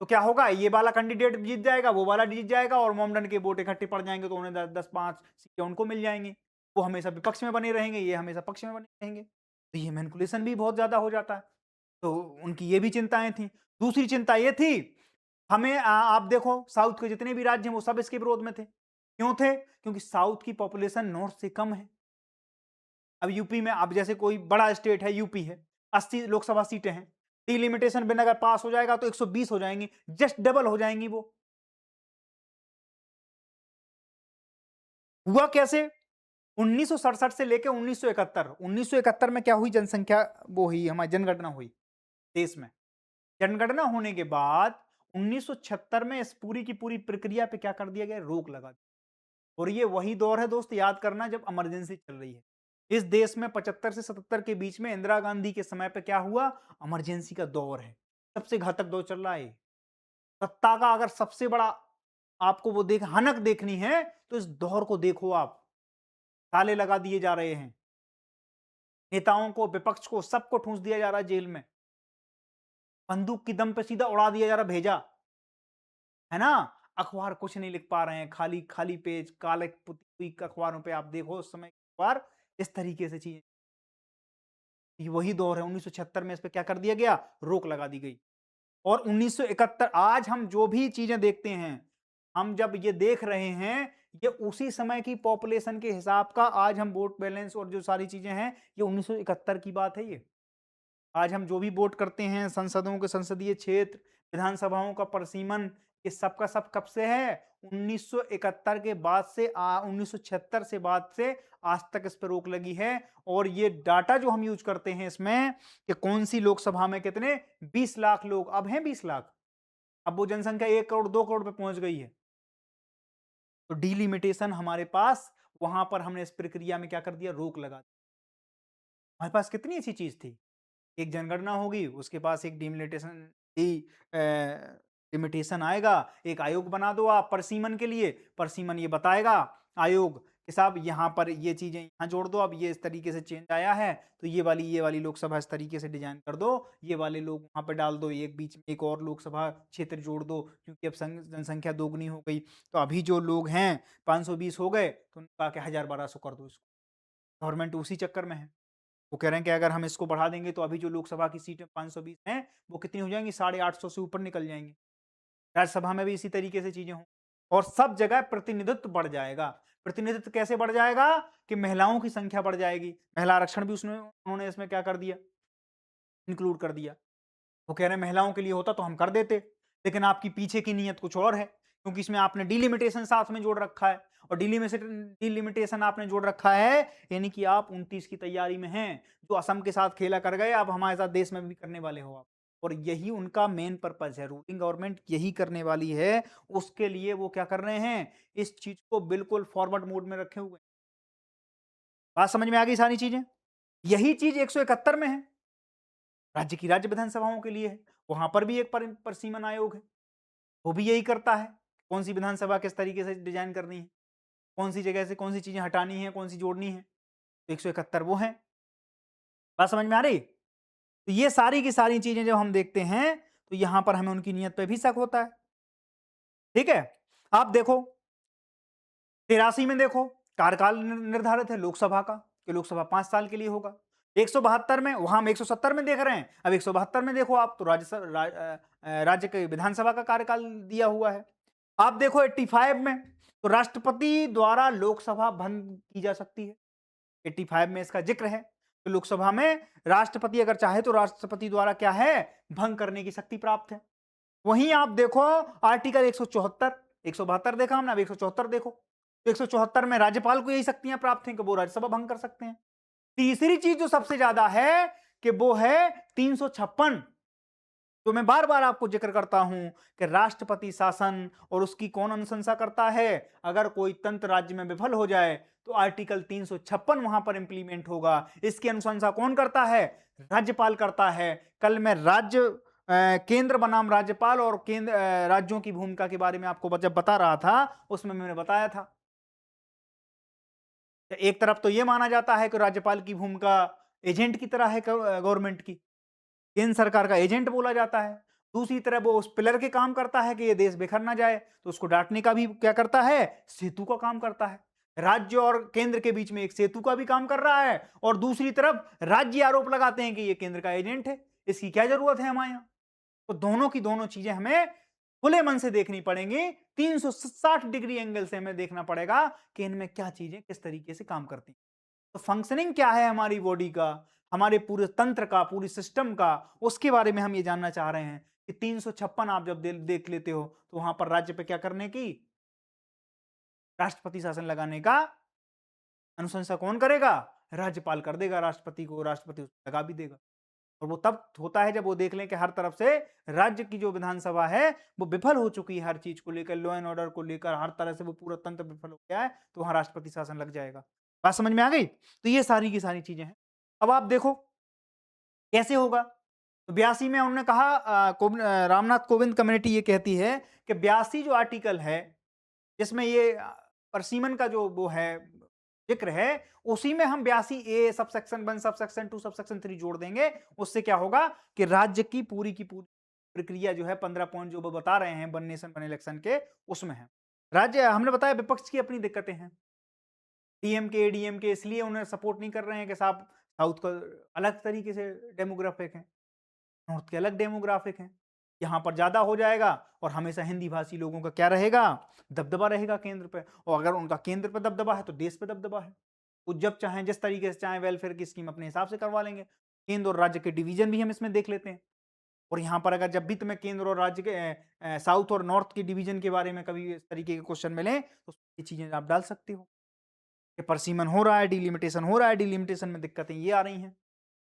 तो क्या होगा? ये वाला कैंडिडेट जीत जाएगा, वो वाला जीत जाएगा, और मोमडन के वोट इकट्ठे पड़ जाएंगे, तो उन्हें 10-5 सीटें उनको मिल जाएंगी। वो हमेशा विपक्ष में बने रहेंगे, ये हमेशा पक्ष में बने रहेंगे। तो ये मैनिपुलेशन भी बहुत ज्यादा हो जाता है। तो उनकी ये भी चिंताएं थी। दूसरी चिंता ये थी, हमें आप देखो साउथ के जितने भी राज्य हैं वो सब इसके विरोध में थे। क्यों थे? क्योंकि साउथ की पॉपुलेशन नॉर्थ से कम है। अब यूपी में, अब जैसे कोई बड़ा स्टेट है, यूपी है, 80 लोकसभा सीटें हैं, डिलिमिटेशन बिल अगर पास हो जाएगा तो 120 हो जाएंगी, जस्ट डबल हो जाएंगी वो। हुआ कैसे? 1967 से लेकर 1971, 1971 में क्या हुई? जनसंख्या वो हुई, हमारी जनगणना हुई देश में। जनगणना होने के बाद 1976 में इस पूरी की पूरी प्रक्रिया पे क्या कर दिया गया? रोक लगा दी। और ये वही दौर है दोस्त, याद करना, जब इमरजेंसी चल रही है इस देश में। 75 से 77 के बीच में इंदिरा गांधी के समय पे क्या हुआ? इमरजेंसी का दौर है, सबसे घातक दौर चल रहा है। सत्ता का अगर सबसे बड़ा आपको वो हनक देखनी है तो इस दौर को देखो आप। ताले लगा दिए जा रहे हैं, नेताओं को, विपक्ष को, सबको ठूंस दिया जा रहा है जेल में, बंदूक की दम पे सीधा उड़ा दिया जा रहा, भेजा है ना। अखबार कुछ नहीं लिख पा रहे हैं, खाली खाली पेज, काले पुती हुई अखबारों पे आप देखो उस समय अखबार, इस तरीके से चीजें। ये वही दौर है, 1976 में इस पे क्या कर दिया गया? रोक लगा दी गई। और 1971 आज हम जो भी चीजें देखते हैं, हम जब ये देख रहे हैं, ये उसी समय की पॉपुलेशन के हिसाब का आज हम वोट बैलेंस और जो सारी चीजें हैं, ये 1971 की बात है ये। आज हम जो भी वोट करते हैं, संसदों के संसदीय क्षेत्र, विधानसभाओं का परिसीमन, ये सब का सब कब से है? 1971 के बाद से 1976 से बाद से आज तक इस पर रोक लगी है। और ये डाटा जो हम यूज करते हैं इसमें कि कौन सी लोकसभा में कितने, 20 लाख लोग अब हैं, 20 लाख। अब वो जनसंख्या 1 करोड़ 2 करोड़ पे पहुंच गई है। तो डिलिमिटेशन हमारे पास, वहां पर हमने इस प्रक्रिया में क्या कर दिया? रोक लगा दी। हमारे पास कितनी अच्छी चीज थी, एक जनगणना होगी, उसके पास एक डिलिमिटेशन लिमिटेशन आएगा, एक आयोग बना दो आप परसीमन के लिए, परसीमन ये बताएगा आयोग कि साहब यहाँ पर ये चीजें यहाँ जोड़ दो, अब ये इस तरीके से चेंज आया है, तो ये वाली लोकसभा इस तरीके से डिजाइन कर दो, ये वाले लोग वहां पर डाल दो, एक बीच में एक और लोकसभा क्षेत्र जोड़ दो, क्योंकि अब जनसंख्या दोगुनी हो गई। तो अभी जो लोग हैं 520 हो गए, तो उन्होंने कहा कि 1000-1200 कर दो इसको। गवर्नमेंट उसी चक्कर में है, वो कह रहे हैं कि अगर हम इसको बढ़ा देंगे तो अभी जो लोकसभा की सीटें 520 हैं, वो कितनी हो जाएंगी? 850 से ऊपर निकल जाएंगी। राज्यसभा में भी इसी तरीके से चीजें हों, और सब जगह प्रतिनिधित्व बढ़ जाएगा। प्रतिनिधित्व कैसे बढ़ जाएगा? कि महिलाओं की संख्या बढ़ जाएगी, महिला आरक्षण भी उसमें उन्होंने इसमें क्या कर दिया? इंक्लूड कर दिया। वो कह रहे हैं महिलाओं के लिए होता तो हम कर देते, लेकिन आपकी पीछे की नीयत कुछ और है, क्योंकि इसमें आपने डिलिमिटेशन साथ में जोड़ रखा है, और डिलिमिटेशन आपने जोड़ रखा है, यानी कि आप 29 की तैयारी में हैं, जो असम के साथ खेला कर गए, अब हमारे साथ देश में भी करने वाले हो आप। और यही उनका मेन पर्पज है, रूलिंग गवर्नमेंट यही करने वाली है। उसके लिए वो क्या कर रहे हैं? इस चीज को बिल्कुल फॉरवर्ड मोड में रखे हुए। बात समझ में आ गई सारी चीजें? यही चीज 171 में है। राज्य की राज्य विधानसभाओं के लिए है, वहाँ पर भी एक परिसीमन आयोग है, वो भी यही करता है, कौन-सी विधानसभा किस तरीके से डिज़ाइन करनी है, कौन-सी जगह से कौन-सी चीज़ें हटानी है, कौन-सी जोड़नी है, तो 171 वो हैं। बात समझ में आ रही? तो ये सारी की सारी चीज़ें जब हम देखते हैं, तो यहाँ पर हमें उनकी नीयत पे भी शक होता है, ठीक है? आप देखो 83 में देखो कार्यकाल निर्धारित है लोकसभा का कि लोकसभा 5 साल के लिए होगा। 172 में वहां हम 170 में देख रहे हैं, अब 172 में देखो आप तो राज्य के विधानसभा का कार्यकाल दिया हुआ है। आप देखो 85 में तो राष्ट्रपति द्वारा लोकसभा भंग की जा सकती है। 85 में इसका जिक्र है तो लोकसभा में राष्ट्रपति अगर चाहे तो राष्ट्रपति द्वारा क्या है भंग करने की शक्ति प्राप्त है। वहीं आप देखो आर्टिकल 174 172 देखा हमने, अब 174 देखो तो 174 में राज्यपाल को यही शक्तियां प्राप्त हैं कि वो राज्यसभा भंग कर सकते हैं। तीसरी चीज जो सबसे ज्यादा है कि वो है 356, तो मैं बार बार आपको जिक्र करता हूं कि राष्ट्रपति शासन और उसकी कौन अनुशंसा करता है। अगर कोई तंत्र राज्य में विफल हो जाए तो आर्टिकल 356 वहां पर इंप्लीमेंट होगा। इसकी अनुशंसा कौन करता है? राज्यपाल करता है। कल मैं केंद्र बनाम राज्यपाल और राज्यों की भूमिका के बारे में आपको जब बता रहा था उसमें मैंने बताया था, एक तरफ तो यह माना जाता है कि राज्यपाल की भूमिका एजेंट की तरह है गवर्नमेंट की, केंद्र सरकार का एजेंट बोला जाता है। दूसरी तरफ वो उस पिलर के काम करता है कि ये देश बिखर ना जाए, तो उसको डांटने का भी क्या करता है? सेतु का काम करता है। राज्य और केंद्र के बीच में एक सेतु का भी काम कर रहा है और दूसरी तरफ राज्य आरोप लगाते हैं कि ये केंद्र का एजेंट है। इसकी क्या जरूरत है हमारे यहाँ? तो दोनों की दोनों चीजें हमें खुले मन से देखनी पड़ेंगी। 360 डिग्री एंगल से हमें देखना पड़ेगा कि इनमें क्या चीजें किस तरीके से काम करती हैं। तो फंक्शनिंग क्या है हमारी बॉडी का, हमारे पूरे तंत्र का, पूरी सिस्टम का, उसके बारे में हम ये जानना चाह रहे हैं कि 356 आप जब देख लेते हो तो वहां पर राज्य पे क्या करने की, राष्ट्रपति शासन लगाने का अनुशंसा कौन करेगा? राज्यपाल कर देगा राष्ट्रपति को, राष्ट्रपति उसको लगा भी देगा। और वो तब होता है जब वो देख लें कि हर तरफ से राज्य की जो विधानसभा है वो विफल हो चुकी है, हर चीज को लेकर, लॉ एंड ऑर्डर को लेकर हर तरह से वो पूरा तंत्र विफल हो गया है, तो वहां राष्ट्रपति शासन लग जाएगा। बात समझ में आ गई? तो ये सारी की सारी चीजें हैं। अब आप देखो कैसे होगा। तो 82 में उन्होंने कहा, रामनाथ कोविंद कमेटी ये कहती है कि 82 जो आर्टिकल है जिसमें ये परसीमन का जो वो है जिक्र है, उसी में हम 82A सबसेक्शन 1 सबसेक्शन 2 सबसेक्शन 3 जोड़ देंगे। उससे क्या होगा कि राज्य की पूरी प्रक्रिया जो है 15 पॉइंट जो वो बता रहे हैं वन नेशन वन इलेक्शन के, उसमें है। राज्य हमने बताया विपक्ष की अपनी दिक्कतें हैं, डीएमके इसलिए उन्हें सपोर्ट नहीं कर रहे हैं कि साहब साउथ का अलग तरीके से डेमोग्राफिक है, नॉर्थ के अलग डेमोग्राफिक हैं, यहाँ पर ज़्यादा हो जाएगा और हमेशा हिंदी भाषी लोगों का क्या रहेगा? दबदबा रहेगा केंद्र पे, और अगर उनका केंद्र पे दबदबा है तो देश पे दबदबा है। वो जब चाहें जिस तरीके से चाहें वेलफेयर की स्कीम अपने हिसाब से करवा लेंगे। केंद्र और राज्य के डिवीजन भी हम इसमें देख लेते हैं। और यहाँ पर अगर जब भी तुम्हें केंद्र और राज्य के साउथ और नॉर्थ के डिवीजन के बारे में कभी इस तरीके के क्वेश्चन मिले तो ये चीजें आप डाल सकते हो कि परसीमन हो रहा है, डिलिमिटेशन हो रहा है, डिलिमिटेशन में दिक्कतें ये आ रही हैं,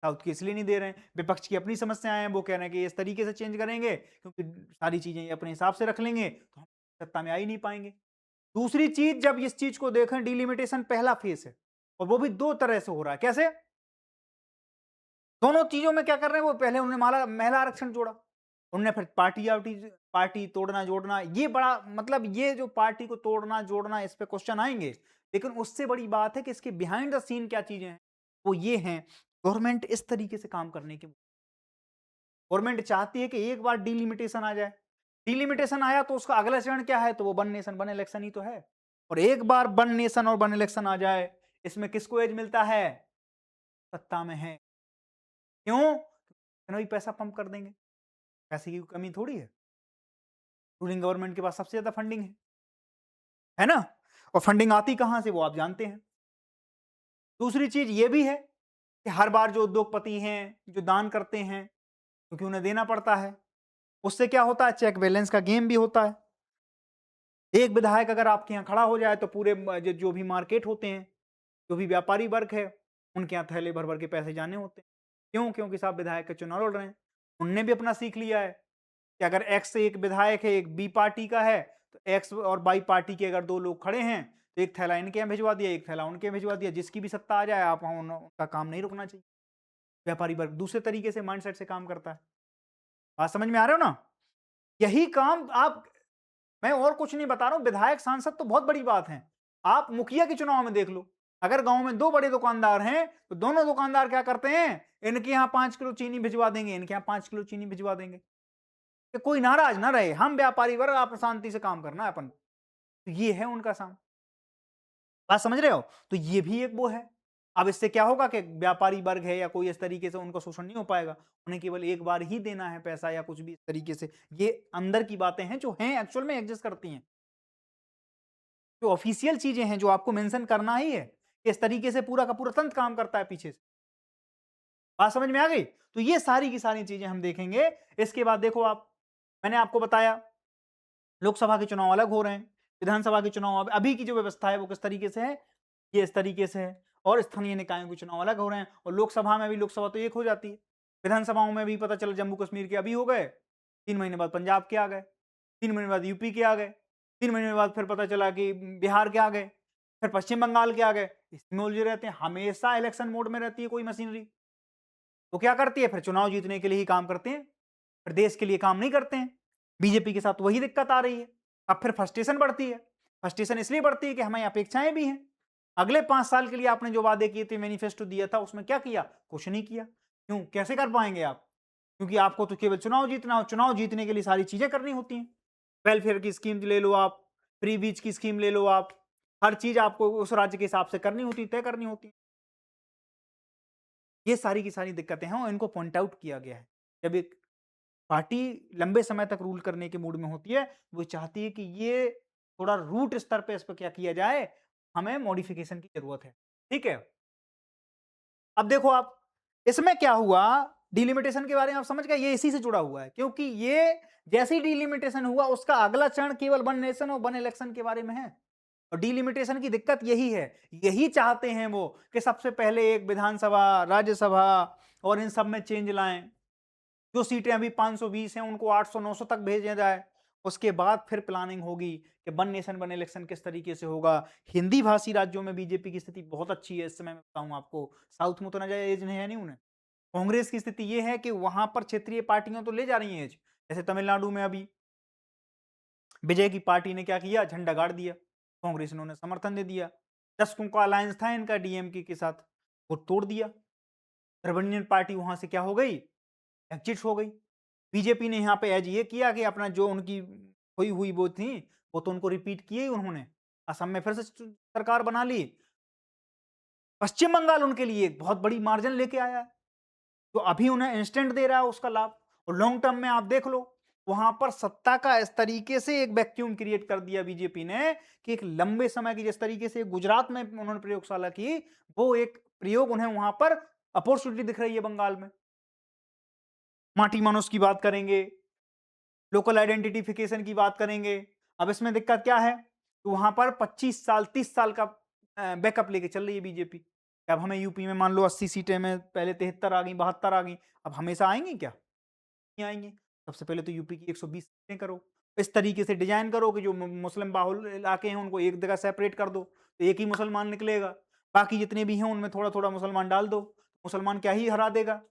साउथ के इसलिए नहीं दे रहे हैं। विपक्ष की अपनी समस्याएं हैं, वो कह रहे हैं कि इस तरीके से चेंज करेंगे क्योंकि सारी चीजें ये अपने हिसाब से रख लेंगे तो हम सत्ता में आ ही नहीं पाएंगे। दूसरी चीज, जब इस चीज को देखें, डिलिमिटेशन पहला फेस है और वो भी दो तरह से हो रहा है। कैसे? दोनों चीजों में क्या कर रहे हैं, वो पहले उन्होंने महिला आरक्षण जोड़ा, उनने फिर पार्टी तोड़ना जोड़ना, ये बड़ा मतलब ये जो पार्टी को तोड़ना जोड़ना इस पे क्वेश्चन आएंगे, लेकिन उससे बड़ी बात है कि इसके बिहाइंड द सीन क्या चीजें हैं, वो ये हैं। गवर्नमेंट इस तरीके से काम करने की गवर्नमेंट चाहती है कि एक बार डिलिमिटेशन आ जाए, डिलिमिटेशन आया तो उसका अगला चरण क्या है, तो वो वन नेशन वन इलेक्शन ही तो है। और एक बार वन नेशन और वन इलेक्शन आ जाए, इसमें किसको एज मिलता है? सत्ता में है। क्यों? भी पैसा पंप कर देंगे, पैसे की कमी थोड़ी है, रूलिंग गवर्नमेंट के पास सबसे ज्यादा फंडिंग है ना? और फंडिंग आती कहां से वो आप जानते हैं। दूसरी चीज ये भी है कि हर बार जो उद्योगपति हैं जो दान करते हैं, क्योंकि उन्हें देना पड़ता है, उससे क्या होता है, चेक बैलेंस का गेम भी होता है। एक विधायक अगर आपके यहाँ खड़ा हो जाए तो पूरे जो भी मार्केट होते हैं, जो भी व्यापारी वर्ग है, उनके यहाँ थैले भर भर के पैसे जाने होते हैं। क्यों? क्योंकि साहब विधायक का चुनाव लड़ रहे हैं, उनने भी अपना सीख लिया है कि अगर एक्स से एक विधायक है, एक बी पार्टी का है, तो एक्स और वाई पार्टी के अगर दो लोग खड़े हैं तो एक थैला इनके यहाँ भिजवा दिया, एक थैला उनके यहाँ भिजवा दिया, जिसकी भी सत्ता आ जाए आप उनका काम नहीं रुकना चाहिए। व्यापारी वर्ग दूसरे तरीके से माइंडसेट से काम करता है। बात समझ में आ रहे हो ना? यही काम आप मैं और कुछ नहीं बता रहा हूं, विधायक सांसद तो बहुत बड़ी बात है। आप मुखिया के चुनाव में देख लो, अगर गांव में 2 बड़े दुकानदार हैं तो दोनों दुकानदार क्या करते हैं, इनके यहां 5 किलो चीनी भिजवा देंगे, इनके यहां 5 किलो चीनी भिजवा देंगे कि कोई नाराज ना रहे, हम व्यापारी वर्ग आप शांति से काम करना है अपन। तो ये है उनका काम। बात समझ रहे हो? तो ये भी एक वो है। अब इससे क्या होगा कि व्यापारी वर्ग है या कोई इस तरीके से उनका शोषण नहीं हो पाएगा। उन्हें केवल एक बार ही देना है पैसा या कुछ भी इस तरीके से। ये अंदर की बातें हैं जो हैं एक्चुअल में एग्जिस्ट करती हैं। जो ऑफिशियल चीजें हैं जो आपको मेंशन करना ही है कि इस तरीके से पूरा का पूरा तंत्र काम करता है पीछे से। बात समझ में आ गई? तो ये सारी की सारी चीजें हम देखेंगे। इसके बाद देखो आप, मैंने आपको बताया लोकसभा के चुनाव अलग हो रहे हैं, विधानसभा के चुनाव अभी की जो व्यवस्था है वो किस तरीके से है, ये इस तरीके से है। और स्थानीय निकायों के चुनाव अलग हो रहे हैं और लोकसभा में भी, लोकसभा तो एक हो जाती है, विधानसभाओं में भी पता चला जम्मू कश्मीर के अभी हो गए, 3 महीने बाद पंजाब के आ गए, 3 महीने बाद यूपी के आ गए, 3 महीने बाद फिर पता चला कि बिहार के आ गए, फिर पश्चिम बंगाल के आ गए। इसमें उलझे रहते हैं, हमेशा इलेक्शन मोड में रहती है कोई मशीनरी। वो क्या करती है, फिर चुनाव जीतने के लिए ही काम करते हैं, फिर देश के लिए काम नहीं करते हैं। बीजेपी के साथ वही दिक्कत आ रही है। अब फिर फ्रस्ट्रेशन बढ़ती है। फ्रस्ट्रेशन इसलिए बढ़ती है कि हमें अपेक्षाएं भी हैं। अगले 5 साल के लिए आपने जो वादे किए थे, मैनिफेस्टो दिया था, उसमें क्या किया? कुछ नहीं किया। क्यों? कैसे कर पाएंगे आप? क्योंकि आपको तो केवल चुनाव जीतना हो, चुनाव जीतने के लिए सारी चीजें करनी होती हैं। वेलफेयर की स्कीम ले लो आप, फ्री बीज की स्कीम ले लो आप, हर चीज आपको उस राज्य के हिसाब से करनी होती, तय करनी होती। ये सारी की सारी दिक्कतें हैं और इनको पॉइंट आउट किया गया है। जब एक पार्टी लंबे समय तक रूल करने के मूड में होती है, वो चाहती है कि ये थोड़ा रूट स्तर पे इस पर क्या किया जाए, हमें मॉडिफिकेशन की जरूरत है। ठीक है? अब देखो आप, इसमें क्या हुआ, डिलिमिटेशन के बारे में आप समझ गए, ये इसी से जुड़ा हुआ है, क्योंकि ये जैसे ही डिलिमिटेशन हुआ उसका अगला चरण केवल वन नेशन और वन इलेक्शन के बारे में है। और डिलिमिटेशन की दिक्कत यही है, यही चाहते हैं वो कि सबसे पहले एक विधानसभा, राज्यसभा और इन सब में चेंज लाएं। जो सीटें अभी 520 हैं उनको 800-900 तक भेजा जाए। उसके बाद फिर प्लानिंग होगी कि वन नेशन वन इलेक्शन किस तरीके से होगा। हिंदी भाषी राज्यों में बीजेपी की स्थिति बहुत अच्छी है इस समय, मैं बताऊं आपको। साउथ में तो नाजायज है नहीं उन्हें। कांग्रेस की स्थिति यह है कि वहां पर क्षेत्रीय पार्टियां तो ले जा रही हैं एज। जैसे तमिलनाडु में अभी विजय की पार्टी ने क्या किया, झंडा गाड़ दिया, कांग्रेस ने उन्हें समर्थन दे दिया। 10 का अलायंस था इनका डीएमके के साथ, वो तोड़ दिया। द्रविडियन पार्टी वहां से क्या हो गई, एग्जिट हो गई। बीजेपी ने यहाँ पे एज ये किया कि अपना जो उनकी हुई हुई वो थी, वो तो उनको रिपीट किए ही उन्होंने। असम में फिर से सरकार बना ली। पश्चिम बंगाल उनके लिए एक बहुत बड़ी मार्जिन लेके आया है, तो अभी उन्हें इंस्टेंट दे रहा है उसका लाभ। और लॉन्ग टर्म में आप देख लो, वहां पर सत्ता का इस तरीके से एक वैक्यूम क्रिएट कर दिया बीजेपी ने कि एक लंबे समय की, जिस तरीके से गुजरात में उन्होंने प्रयोगशाला की, वो एक प्रयोग उन्हें वहां पर अपॉर्चुनिटी दिख रही है बंगाल में। माटी मानुस की बात करेंगे, लोकल आइडेंटिफिकेशन की बात करेंगे। अब इसमें दिक्कत क्या है, तो वहां पर 25 साल 30 साल का बैकअप लेके चल रही है बीजेपी। अब हमें यूपी में मान लो 80 सीटें में पहले 73 आ गई, 72 आ गई, अब हमेशा आएंगी क्या? नहीं आएंगी। सबसे पहले तो यूपी की 120 सीटें करो, इस तरीके से डिजाइन करो कि जो मुस्लिम बाहुल इलाके हैं उनको एक जगह सेपरेट कर दो, तो एक ही मुसलमान निकलेगा। बाकी जितने भी हैं उनमें थोड़ा थोड़ा मुसलमान डाल दो, मुसलमान क्या ही हरा देगा।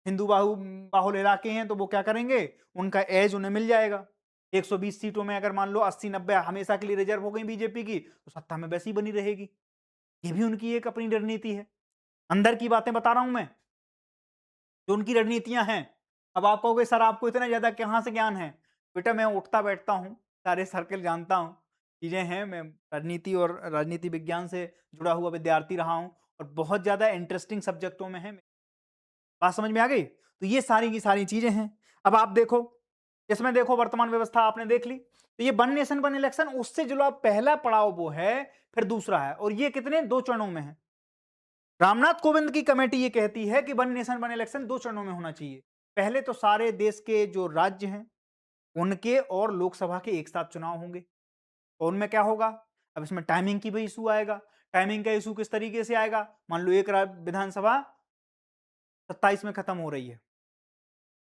हिंदू बाहुल इलाके हैं तो वो क्या करेंगे, उनका एज उन्हें मिल जाएगा। 120 सीटों में अगर मान लो 80-90 हमेशा के लिए रिजर्व हो गई बीजेपी की, तो सत्ता में वैसी बनी रहेगी। ये भी उनकी एक अपनी रणनीति है। अंदर की बातें बता रहा हूं मैं, जो उनकी रणनीतियां हैं। अब आप कहोगे सर आपको इतना ज्यादा कहां से ज्ञान है? बेटा मैं उठता बैठता हूं, सारे सर्कल जानता हूं, चीजें हैं। मैं राजनीति और राजनीति विज्ञान से जुड़ा हुआ विद्यार्थी रहा हूं और बहुत ज्यादा इंटरेस्टिंग सब्जेक्टों में है। बात समझ में आ गई? तो ये सारी की सारी चीजें हैं। अब आप देखो, इसमें देखो वर्तमान व्यवस्था आपने देख ली, तो ये वन नेशन वन इलेक्शन उससे जुड़ा पहला पड़ाव वो है, फिर दूसरा है, और ये कितने 2 चरणों में है। रामनाथ कोविंद की कमेटी ये कहती है कि वन नेशन वन इलेक्शन 2 चरणों में होना चाहिए। पहले तो सारे देश के जो राज्य हैं उनके और लोकसभा के एक साथ चुनाव होंगे, और उनमें क्या होगा, अब इसमें टाइमिंग की भी इशू आएगा। टाइमिंग का इशू किस तरीके से आएगा, मान लो एक विधानसभा 27 में खत्म हो रही है,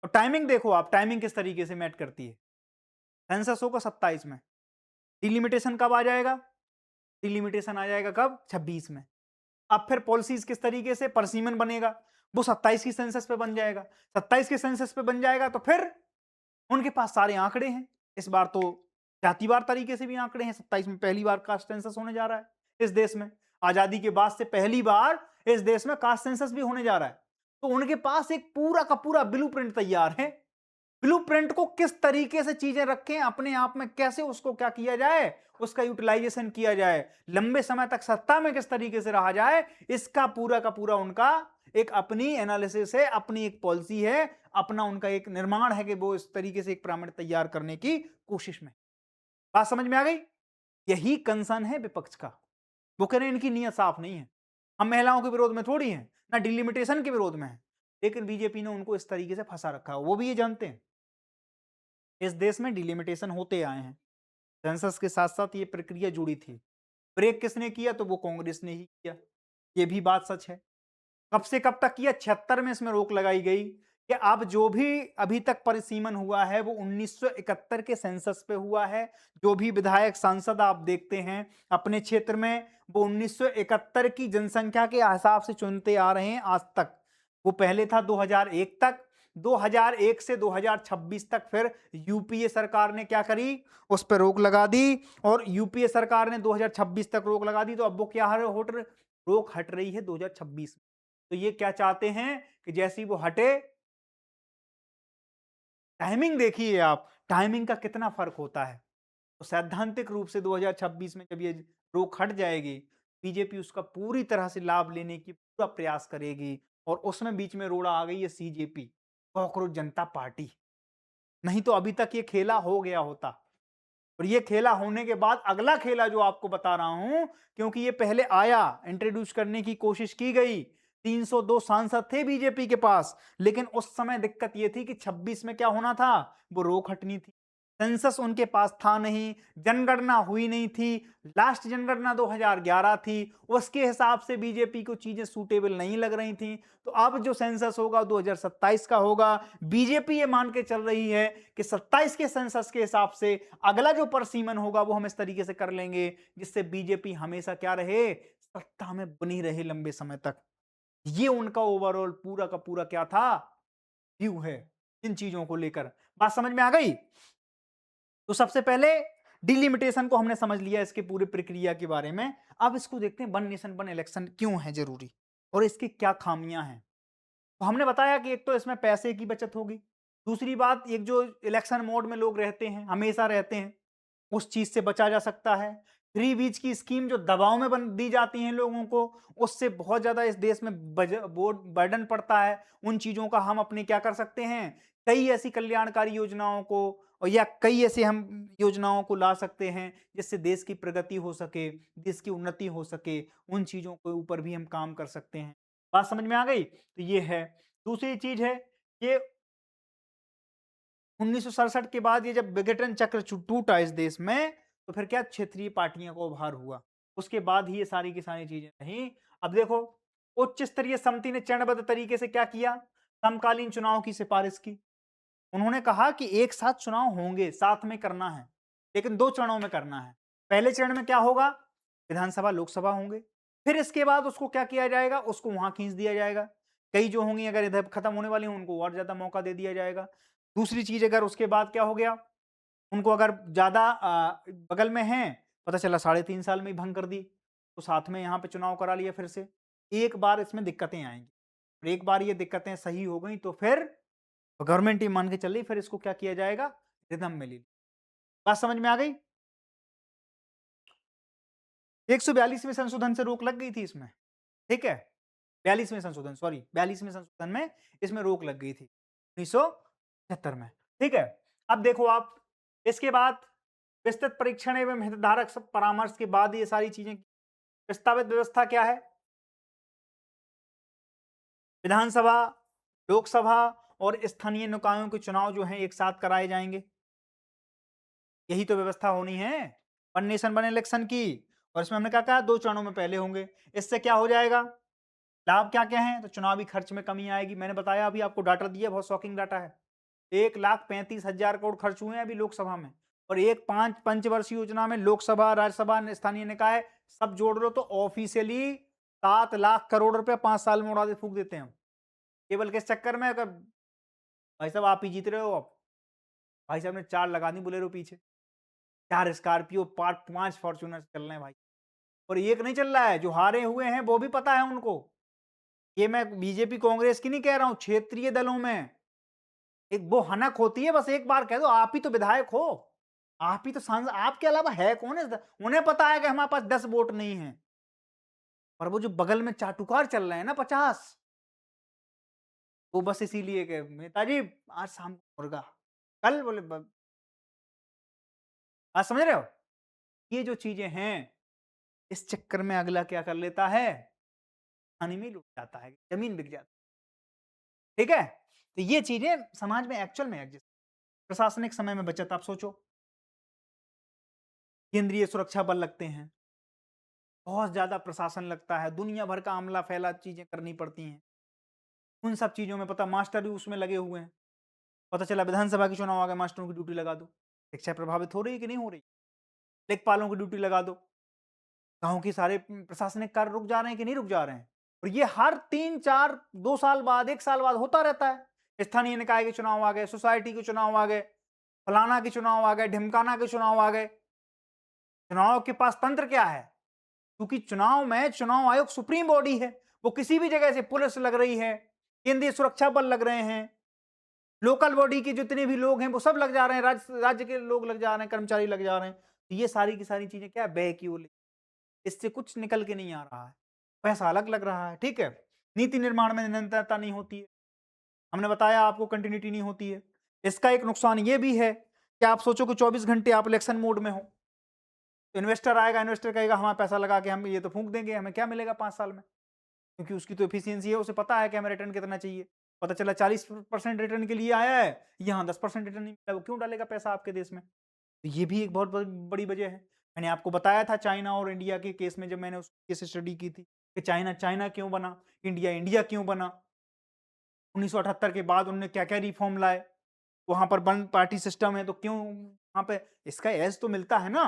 और टाइमिंग देखो आप, टाइमिंग किस तरीके से मैच करती है। सेंसस होगा 27 में, डिलिमिटेशन कब आ जाएगा, डिलिमिटेशन आ जाएगा कब, 26 में। अब फिर पॉलिसीज किस तरीके से, परसीमन बनेगा। वो 27 की सेंसस पे बन जाएगा। 27 के सेंसस पे बन जाएगा तो फिर उनके पास सारे आंकड़े हैं। इस बार तो जातिवार तरीके से भी आंकड़े हैं। 27 में पहली बार कास्ट सेंसस होने जा रहा है इस देश में। आजादी के बाद से पहली बार इस देश में कास्ट सेंसस भी होने जा रहा है। तो उनके पास एक पूरा का पूरा ब्लूप्रिंट तैयार है। ब्लूप्रिंट को किस तरीके से चीजें रखें अपने आप में, कैसे उसको क्या किया जाए, उसका यूटिलाइजेशन किया जाए, लंबे समय तक सत्ता में किस तरीके से रहा जाए, इसका पूरा का पूरा उनका एक अपनी एनालिसिस है, अपनी एक पॉलिसी है, अपना उनका एक निर्माण है कि वो इस तरीके से एक पिरामिड तैयार करने की कोशिश में। बात समझ में आ गई? यही कंसर्न है विपक्ष का। वो कह रहे हैं इनकी नीयत साफ नहीं है, हम महिलाओं के विरोध में थोड़ी हैं, ना डिलिमिटेशन के विरोध में है, लेकिन बीजेपी ने उनको इस तरीके से फंसा रखा है। वो भी ये जानते हैं इस देश में डिलिमिटेशन होते आए हैं, सेंसस के साथ साथ ये प्रक्रिया जुड़ी थी। ब्रेक किसने किया? तो वो कांग्रेस ने ही किया। ये भी बात सच है। कब से कब तक किया? 76 में इसमें रोक लगाई गई कि अब जो भी अभी तक परिसीमन हुआ है वो 1971 के सेंसस पे हुआ है। जो भी विधायक सांसद आप देखते हैं अपने क्षेत्र में, वो 1971 की जनसंख्या के हिसाब से चुनते आ रहे हैं आज तक। वो पहले था 2001 तक, 2001 से 2026 तक फिर यूपीए सरकार ने क्या करी, उस पर रोक लगा दी, और यूपीए सरकार ने 2026 तक रोक लगा दी। तो अब वो क्या रोक हट रही है 2026 में। तो ये क्या चाहते हैं कि जैसी वो हटे, टाइमिंग देखिए आप, टाइमिंग का कितना फर्क होता है। तो सैद्धांतिक रूप से 2026 में जब ये रोक हट जाएगी, बीजेपी उसका पूरी तरह से लाभ लेने की पूरा प्रयास करेगी। और उसमें बीच में रोड़ा आ गई है सीजेपी, कॉकरोच जनता पार्टी। नहीं तो अभी तक ये खेला हो गया होता। और ये खेला होने के बाद अगला खेला जो आपको बता रहा हूं, क्योंकि ये पहले आया, इंट्रोड्यूस करने की कोशिश की गई, 302 सांसद थे बीजेपी के पास, लेकिन उस समय दिक्कत ये थी कि 26 में क्या होना था, वो रोक हटनी थी। सेंसस उनके पास था नहीं, जनगणना हुई नहीं थी, लास्ट जनगणना 2011 थी, उसके हिसाब से बीजेपी को चीजें सूटेबल नहीं लग रही थी। तो अब जो सेंसस होगा 2027 का होगा। बीजेपी ये मान के चल रही है कि 27 के सेंसस के हिसाब से अगला जो परसीमन होगा वो हम इस तरीके से कर लेंगे जिससे बीजेपी हमेशा क्या रहे, सत्ता में बनी रहे लंबे समय तक। ये उनका ओवरऑल पूरा का पूरा क्या था, व्यू है इन चीजों को लेकर। बात समझ में आ गई? तो सबसे पहले डिलिमिटेशन को हमने समझ लिया, इसके पूरी प्रक्रिया के बारे में। अब इसको देखते हैं वन नेशन वन इलेक्शन क्यों है जरूरी और इसकी क्या खामियां हैं। तो हमने बताया कि एक तो इसमें पैसे की बचत होगी, दूसरी बात एक जो इलेक्शन मोड में लोग रहते हैं, हमेशा रहते हैं, उस चीज से बचा जा सकता है। फ्री बीज की स्कीम जो दबाव में दी जाती है लोगों को, उससे बहुत ज्यादा इस देश में बर्डन पड़ता है। उन चीजों का हम अपने क्या कर सकते हैं, कई ऐसी कल्याणकारी योजनाओं को, और या कई ऐसे हम योजनाओं को ला सकते हैं जिससे देश की प्रगति हो सके, देश की उन्नति हो सके। उन चीजों के ऊपर भी हम काम कर सकते हैं। बात समझ में आ गई? तो ये है। दूसरी चीज है, ये 1967 के बाद ये जब विघटन चक्र टूटा इस देश में, तो फिर क्या क्षेत्रीय पार्टियों का उभार हुआ। उसके बाद ही ये सारी की सारी चीजें रही। अब देखो, उच्च स्तरीय समिति ने चरणबद्ध तरीके से क्या किया, समकालीन चुनाव की सिफारिश की। उन्होंने कहा कि एक साथ चुनाव होंगे, साथ में करना है, लेकिन 2 चरणों में करना है। पहले चरण में क्या होगा, विधानसभा लोकसभा होंगे, फिर इसके बाद उसको क्या किया जाएगा, उसको वहां खींच दिया जाएगा। कई जो होंगी अगर इधर खत्म होने वाली उनको और ज्यादा मौका दे दिया जाएगा। दूसरी चीज, अगर उसके बाद क्या हो गया, उनको अगर ज्यादा बगल में है, पता चला 3.5 साल में ही भंग कर दी, तो साथ में यहाँ पे चुनाव करा लिया फिर से। एक बार इसमें दिक्कतें आएंगी, और एक बार ये दिक्कतें सही हो गई तो फिर गवर्नमेंट ही मान के चल रही, फिर इसको क्या किया जाएगा, रिदम में ली। बात समझ में आ गई? 142वें संशोधन से रोक लग गई थी इसमें, ठीक है। 42वें संशोधन, सॉरी 42वें संशोधन में इसमें रोक लग गई थी 1976 में, ठीक है। अब देखो आप, इसके बाद विस्तृत परीक्षण एवं हितधारक परामर्श के बाद ये सारी चीजें, प्रस्तावित व्यवस्था क्या है, विधानसभा, लोकसभा और स्थानीय निकायों के चुनाव जो हैं एक साथ कराए जाएंगे। यही तो व्यवस्था होनी है वन नेशन वन इलेक्शन की। और इसमें हमने क्या कहा, 2 चरणों में पहले होंगे। इससे क्या हो जाएगा, लाभ क्या क्या है, तो चुनावी खर्च में कमी आएगी। मैंने बताया, अभी आपको डाटा दिया, बहुत शॉकिंग डाटा है। 1,35,000 करोड़ खर्च हुए हैं अभी लोकसभा में, और एक 5 पंचवर्षीय योजना में लोकसभा, राज्यसभा, स्थानीय निकाय सब जोड़ लो तो ऑफिशियली 7 लाख करोड़ रुपए 5 साल में उड़ा दे फूक देते हैं। केवल किस चक्कर में भाई साहब आप ही जीत रहे हो अब। भाई साहब ने 4 लगा दी बोलेरो पीछे, 4 स्कॉर्पियो, 5 फॉर्च्यूनर चल रहे हैं भाई। और एक नहीं चल रहा है, जो हारे हुए हैं वो भी पता है उनको। ये मैं बीजेपी, कांग्रेस की नहीं कह रहा हूँ, क्षेत्रीय दलों में एक वो हनक होती है, बस एक बार कह दो आप ही तो विधायक हो, आप ही तो सांसद, आपके अलावा है कौन है? उन्हें पता है कि हमारे पास 10 वोट नहीं है, पर वो जो बगल में चाटुकार चल रहे हैं ना 50, वो बस इसीलिए कि नेताजी आज शाम को मुर्गा, कल बोले आज समझ रहे हो? ये जो चीजें हैं, इस चक्कर में अगला क्या कर लेता है, पानी में लुट जाता है, जमीन बिक जाती है, ठीक है? तो ये चीजें समाज में एक्चुअल में एग्जिस्ट। प्रशासनिक समय में बचत आप सोचो, केंद्रीय सुरक्षा बल लगते हैं, बहुत ज्यादा प्रशासन लगता है, दुनिया भर का आमला फैला चीजें करनी पड़ती हैं। उन सब चीजों में पता मास्टर भी उसमें लगे हुए हैं। पता चला विधानसभा के चुनाव आ गए, मास्टरों की ड्यूटी लगा दो। शिक्षा प्रभावित हो रही है कि नहीं हो रही? लेखपालों की ड्यूटी लगा दो। गाँव के सारे प्रशासनिक कार्य रुक जा रहे हैं कि नहीं रुक जा रहे हैं? और ये हर 3-4, 2 साल बाद, 1 साल बाद होता रहता है। स्थानीय निकाय के चुनाव आ गए, सोसाइटी के चुनाव आ गए, फलाना के चुनाव आ गए, ढिमकाना के चुनाव आ गए। चुनाव के पास तंत्र क्या है? क्योंकि चुनाव में चुनाव आयोग सुप्रीम बॉडी है, वो किसी भी जगह से पुलिस लग रही है, केंद्रीय सुरक्षा बल लग रहे हैं, लोकल बॉडी के जितने भी लोग हैं वो सब लग जा रहे हैं, राज्य के लोग लग जा रहे हैं, कर्मचारी लग जा रहे हैं। तो ये सारी की सारी चीजें क्या है, व्यय की ओर, इससे कुछ निकल के नहीं आ रहा है, पैसा अलग लग रहा है, ठीक है? नीति निर्माण में निरंतरता नहीं होती है, हमने बताया आपको कंटिन्यूटी नहीं होती है। इसका एक नुकसान ये भी है कि आप सोचो कि 24 घंटे आप इलेक्शन मोड में हो, तो इन्वेस्टर आएगा, इन्वेस्टर कहेगा हमारा पैसा लगा के हम ये तो फूंक देंगे, हमें क्या मिलेगा 5 साल में? क्योंकि उसकी तो एफिशिएंसी है, उसे पता है कि हमें रिटर्न कितना चाहिए। पता चला 40% रिटर्न के लिए आया है, यहाँ 10% रिटर्न नहीं मिला, वो क्यों डालेगा पैसा आपके देश में? तो ये भी एक बहुत बड़ी वजह है। मैंने आपको बताया था चाइना और इंडिया के केस में, जब मैंने उस केस स्टडी की थी कि चाइना चाइना क्यों बना, इंडिया इंडिया क्यों बना। 1978 के बाद उन्होंने क्या क्या रिफॉर्म लाए, वहां पर वन पार्टी सिस्टम है, तो क्यों वहां पे इसका एज तो मिलता है ना।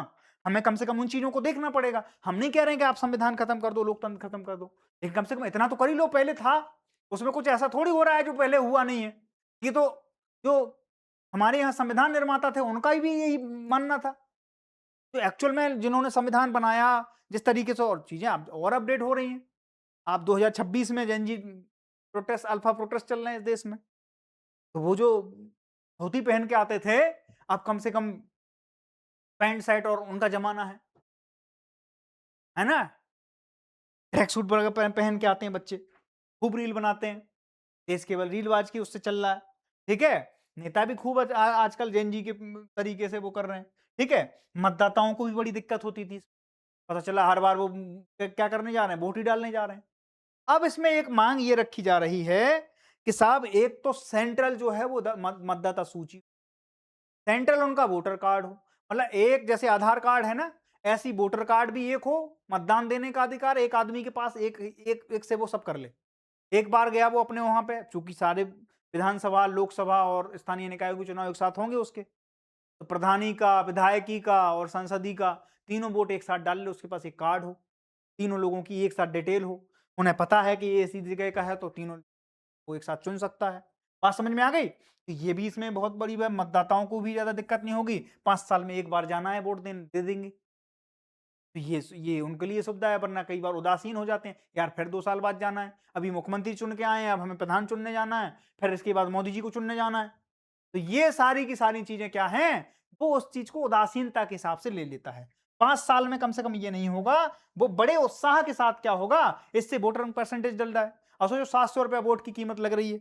हमें कम से कम उन चीजों को देखना पड़ेगा। हम नहीं कह रहे हैं कि आप संविधान खत्म कर दो, लोकतंत्र खत्म कर दो, लेकिन कम से कम इतना तो कर ही लो, पहले था, उसमें कुछ ऐसा थोड़ी हो रहा है जो पहले हुआ नहीं है। ये तो जो हमारे यहाँ संविधान निर्माता थे उनका भी यही मानना था। तो एक्चुअल में जिन्होंने संविधान बनाया, जिस तरीके से और चीजें अब और अपडेट हो रही हैं। आप 2026 में जेन जी प्रोटेस्ट, अल्फा प्रोटेस्ट चल रहे हैं इस देश में, तो वो जो धोती पहन के आते थे, अब कम से कम पैंट शर्ट, और उनका जमाना है ना? ट्रैक सूट पहन के आते हैं बच्चे, खूब रील बनाते हैं, देश केवल रीलवाज की उससे चल रहा है, ठीक है? नेता भी खूब आजकल जेन जी के तरीके से वो कर रहे हैं, ठीक है? मतदाताओं को भी बड़ी दिक्कत होती थी, पता चला हर बार वो क्या करने जा रहे हैं, वोट ही डालने जा रहे हैं। अब इसमें एक मांग ये रखी जा रही है कि साहब एक तो सेंट्रल जो है वो मतदाता सूची, सेंट्रल उनका वोटर कार्ड हो, मतलब एक जैसे आधार कार्ड है ना, ऐसी वोटर कार्ड भी एक हो, मतदान देने का अधिकार एक आदमी के पास, एक एक एक से वो सब कर ले। एक बार गया वो अपने वहां पे, चूंकि सारे विधानसभा, लोकसभा और स्थानीय निकायों के चुनाव एक साथ होंगे उसके, तो प्रधानी का, विधायकी का और संसदीय का तीनों वोट एक साथ डाल ले, उसके पास एक कार्ड हो, तीनों लोगों की एक साथ डिटेल हो, उन्हें पता है कि ये इसी जगह का है, तो तीनों को एक साथ चुन सकता है। बात समझ में आ गई? तो ये भी इसमें बहुत बड़ी बात, मतदाताओं को भी ज्यादा दिक्कत नहीं होगी, 5 साल में एक बार जाना है वोट देने, दे देंगे। तो ये उनके लिए सुविधा है, वरना कई बार उदासीन हो जाते हैं, यार फिर 2 साल बाद जाना है, अभी मुख्यमंत्री चुन के आए हैं, अब हमें प्रधान चुनने जाना है, फिर इसके बाद मोदी जी को चुनने जाना है। तो ये सारी की सारी चीजें क्या हैं, वो उस चीज को उदासीनता के हिसाब से ले लेता है। 5 साल में कम से कम ये नहीं होगा, वो बड़े उत्साह के साथ क्या होगा, इससे वोटर परसेंटेज डल रहा है। और सोचो 700 रुपया वोट की कीमत लग रही है,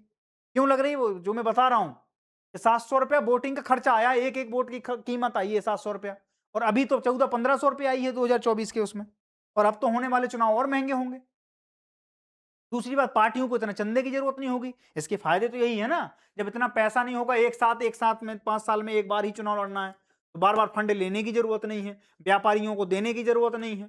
क्यों लग रही है, वो जो मैं बता रहा हूं, 700 रुपया वोटिंग का खर्चा आया, एक एक वोट की कीमत आई है 700 रुपया, और अभी तो 1400-1500 रुपया आई है 2024 के उसमें, और अब तो होने वाले चुनाव और महंगे होंगे। दूसरी बात, पार्टियों को इतना चंदे की जरूरत नहीं होगी, इसके फायदे तो यही है ना, जब इतना पैसा नहीं होगा, एक साथ में 5 साल में एक बार ही चुनाव लड़ना है, तो बार बार फंड लेने की जरूरत नहीं है, व्यापारियों को देने की जरूरत नहीं है,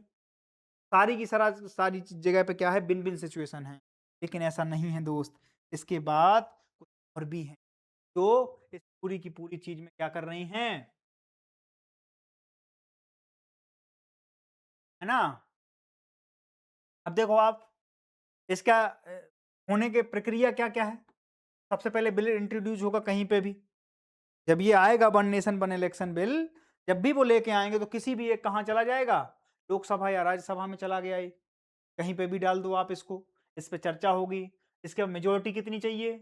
सारी की सारी जगह पे क्या है, बिन बिन सिचुएशन है। लेकिन ऐसा नहीं है दोस्त, इसके बाद कुछ और भी है जो इस पूरी की पूरी चीज में क्या कर रही हैं, है ना? अब देखो आप, इसका होने की प्रक्रिया क्या-क्या है? सबसे पहले बिल इंट्रोड्यूस होगा कहीं पे भी। जब ये आएगा one nation one election bill, जब भी वो लेके आएँगे तो किसी भी एक कहाँ चला जाएगा? लोकसभा या राज्यसभा में चला गया ये। कहीं पे भी डाल दो आप इसको, इस पे चर्चा होगी। इसके बाद मेजॉरिटी कितनी चाहिए?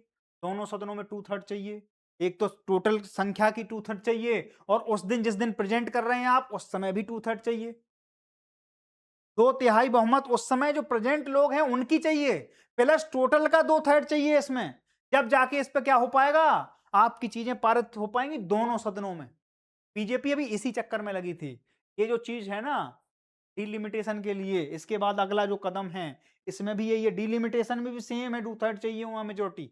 दोनों सदनों में 2/3 चाहिए। एक तो टोटल संख्या की 2/3 चाहिए और उस दिन जिस दिन प्रेज़ेंट कर रहे हैं आप, उस समय भी 2/3 चाहिए। 2/3 बहुमत उस समय जो प्रेज़ेंट लोग हैं उनकी चाहिए, प्लस टोटल का 2/3 चाहिए इसमें। जब जाके इस पे क्या हो पाएगा? आपकी चीज़ें पारित हो पाएँगी दोनों सदनों में। बीजेपी अभी इसी चक्कर में लगी थी। ये जो चीज़ है ना, डिलिमिटेशन के लिए, इसके बाद अगला जो कदम है, इसमें भी यही है, डिलिमिटेशन में भी सेम है, 2/3 चाहिए वहाँ मेजॉरिटी।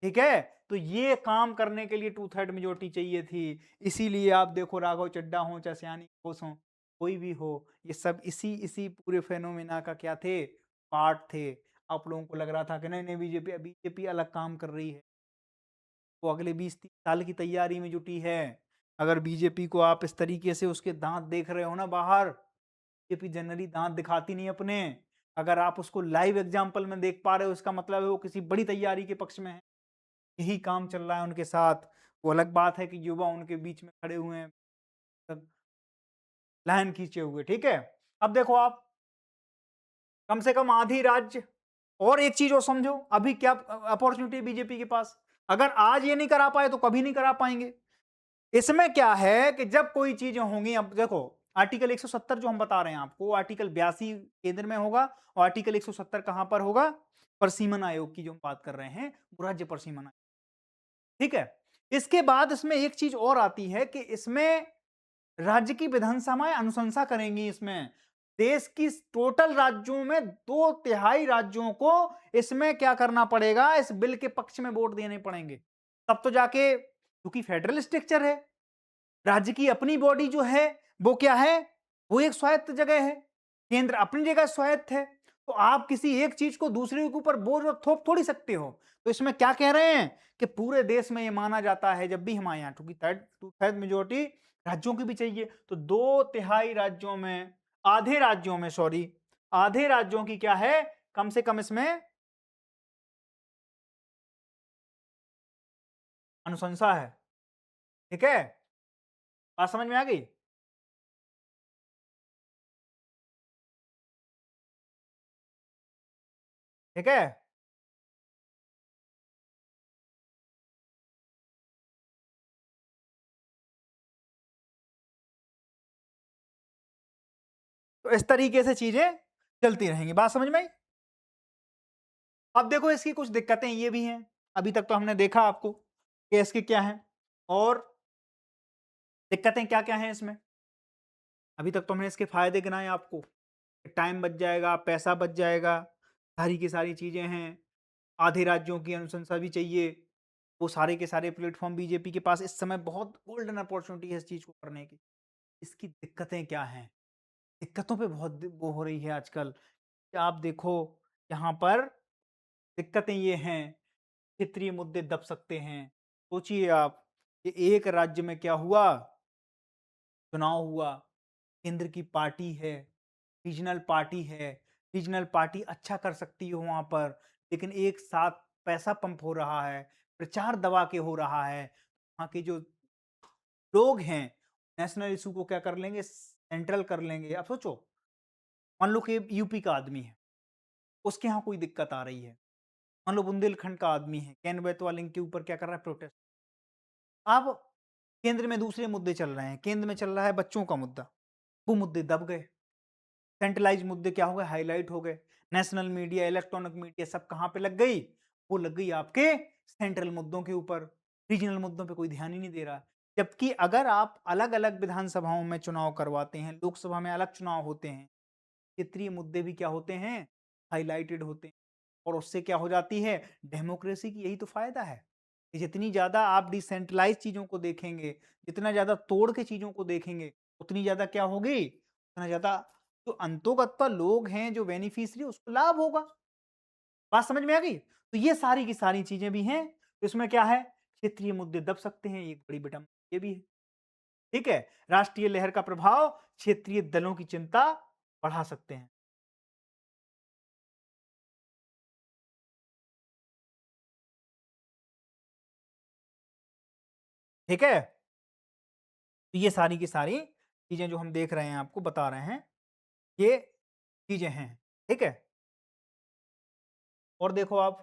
ठीक है? तो ये काम करने के लिए 2/3 मेजॉरिटी चाहिए थी। इसीलिए आप देखो राघव चड्ढा हों, चाहे सयानी घोष हों, कोई भी हो, ये सब इसी इसी पूरे फिनोमेना का क्या थे? पार्ट थे। आप लोगों को लग रहा था कि नहीं-नहीं बीजेपी बीजेपी अलग काम कर रही है। वो अगले 20-30 साल की तैयारी में जुटी है। अगर बीजेपी को आप इस तरीके से उसके दाँत देख रहे हो ना बाहर, बीजेपी जनरली दाँत दिखाती नहीं अपने। अगर आप उसको लाइव एग्ज़ाम्पल में देख पा रहे हो, इसका मतलब है वो किसी बड़ी तैयारी के पक्ष में है। यही काम चल रहा है उनके साथ। वो अलग बात है कि युवा उनके बीच में खड़े हुए हैं, सब लाइन खींचे हुए, ठीक है? अब देखो आप, कम से कम आधी राज्य और एक चीज़ और समझो, अभी क्या अपॉर्च्युनिटी है बीजेपी के पास। अगर आज ये नहीं करा पाए, तो कभी नहीं करा पाएँगे। इसमें क्या है कि जब कोई चीज़ें होंगी, अब देखो आर्टिकल 170 जो हम बता रहे हैं आपको, आर्टिकल 82 केंद्र में होगा और आर्टिकल 170 कहाँ पर होगा? परसीमन आयोग की जो हम बात कर रहे हैं, वो राज्य परसीमन आयोग, ठीक है? इसके बाद इसमें एक चीज़ और आती है कि इसमें राज्य की विधानसभाएँ अनुशंसा करेंगी इसमें। देश की टोटल राज्यों में 2/3 राज्यों को इसमें क्या करना पड़ेगा? इस बिल के पक्ष में वोट देने पड़ेंगे। तब तो जाके, क्योंकि फेडरल स्ट्रक्चर है, राज्य की अपनी बॉडी जो है, वो क्या है? वो एक स्वायत्त जगह है। केंद्र अपनी जगह स्वायत्त है। तो आप किसी एक चीज़ को दूसरे के ऊपर बोझ और थोप थोड़ी सकते हो। तो इसमें क्या कह रहे हैं कि पूरे देश में ये माना जाता है, जब भी हमारे यहाँ क्योंकि 2/3 मेजॉरिटी राज्यों की भी चाहिए, तो 2/3 राज्यों में, आधे राज्यों में सॉरी, आधे राज्यों की क्या है? कम से कम इसमें अनुशंसा है। ठीक है? बात समझ में आ गई? ठीक है? तो इस तरीके से चीज़ें चलती रहेंगी। बात समझ में आई? अब देखो इसकी कुछ दिक्कतें ये भी हैं। अभी तक तो हमने देखा आपको कि इसकी क्या हैं और दिक्कतें क्या-क्या हैं इसमें। अभी तक तो हमने इसके फ़ायदे गिनाए आपको। टाइम बच जाएगा, पैसा बच जाएगा, सारी की सारी चीज़ें हैं। आधे राज्यों की अनुशंसा भी चाहिए। वो सारे के सारे प्लेटफ़ॉर्म बीजेपी के पास इस समय बहुत गोल्डन अपॉर्च्युनिटी है इस चीज़ को करने की। इसकी दिक्कतें क्या हैं? दिक्कतों पे बहुत वो हो रही है आजकल। कि आप देखो यहाँ पर दिक्कतें ये हैं, क्षेत्रीय मुद्दे दब सकते हैं। सोचिए आप कि एक राज्य में क्या हुआ, चुनाव हुआ, केंद्र की पार्टी है, रीजनल पार्टी अच्छा कर सकती है वहाँ पर, लेकिन एक साथ पैसा पंप हो रहा है, प्रचार दबा के हो रहा है। वहाँ के जो लोग हैं, नेशनल इश्यू को क्या कर लेंगे, सेंट्रल कर लेंगे। अब सोचो, मान लो कि यूपी का आदमी है, उसके यहाँ कोई दिक्कत आ रही है। मान लो बुंदेलखंड का आदमी है, केन बेतवा लिंक के ऊपर क्या कर रहा है, प्रोटेस्ट। अब केंद्र में दूसरे मुद्दे चल रहे हैं, केंद्र में चल रहा है बच्चों का मुद्दा, वो मुद्दे दब गए। सेंट्रलाइज़ मुद्दे क्या हो गए, हाइलाइट हो गए। नेशनल मीडिया, इलेक्ट्रॉनिक मीडिया सब कहाँ पे लग गई? वो लग गई आपके सेंट्रल मुद्दों के ऊपर। रीजनल मुद्दों पे कोई ध्यान ही नहीं दे रहा। जबकि अगर आप अलग-अलग विधानसभाओं में चुनाव करवाते हैं, लोकसभा में अलग चुनाव होते हैं, क्षेत्रीय मुद्दे भी क्या होते हैं? हाइलाइटेड होते हैं और उससे क्या हो जाती है? डेमोक्रेसी की यही तो फ़ायदा है कि जितनी ज़्यादा आप डिसेंट्रलाइज़ चीज़ों को देखेंगे, जितना ज़्यादा तोड़ के चीज़ों को देखेंगे, उतनी ज़्यादा क्या होगी? उतना ज़्यादा जो अंतोगत्वा लोग हैं, जो बेनिफिशियरी उसको लाभ होगा। बात समझ में आ गई? तो ये सारी की सारी चीज़ें भी हैं। तो इसमें क्या है? क्षेत्रीय मुद्दे दब सकते हैं, एक बड़ी विडंबना ये भी है। ठीक है? राष्ट्रीय लहर का प्रभाव क्षेत्रीय दलों की चिंता बढ़ा सकते हैं। ठीक है? तो ये सारी की सारी चीज़ें जो हम देख रहे हैं, आपको बता रहे हैं, ये चीज़ें हैं, ठीक है? और देखो आप,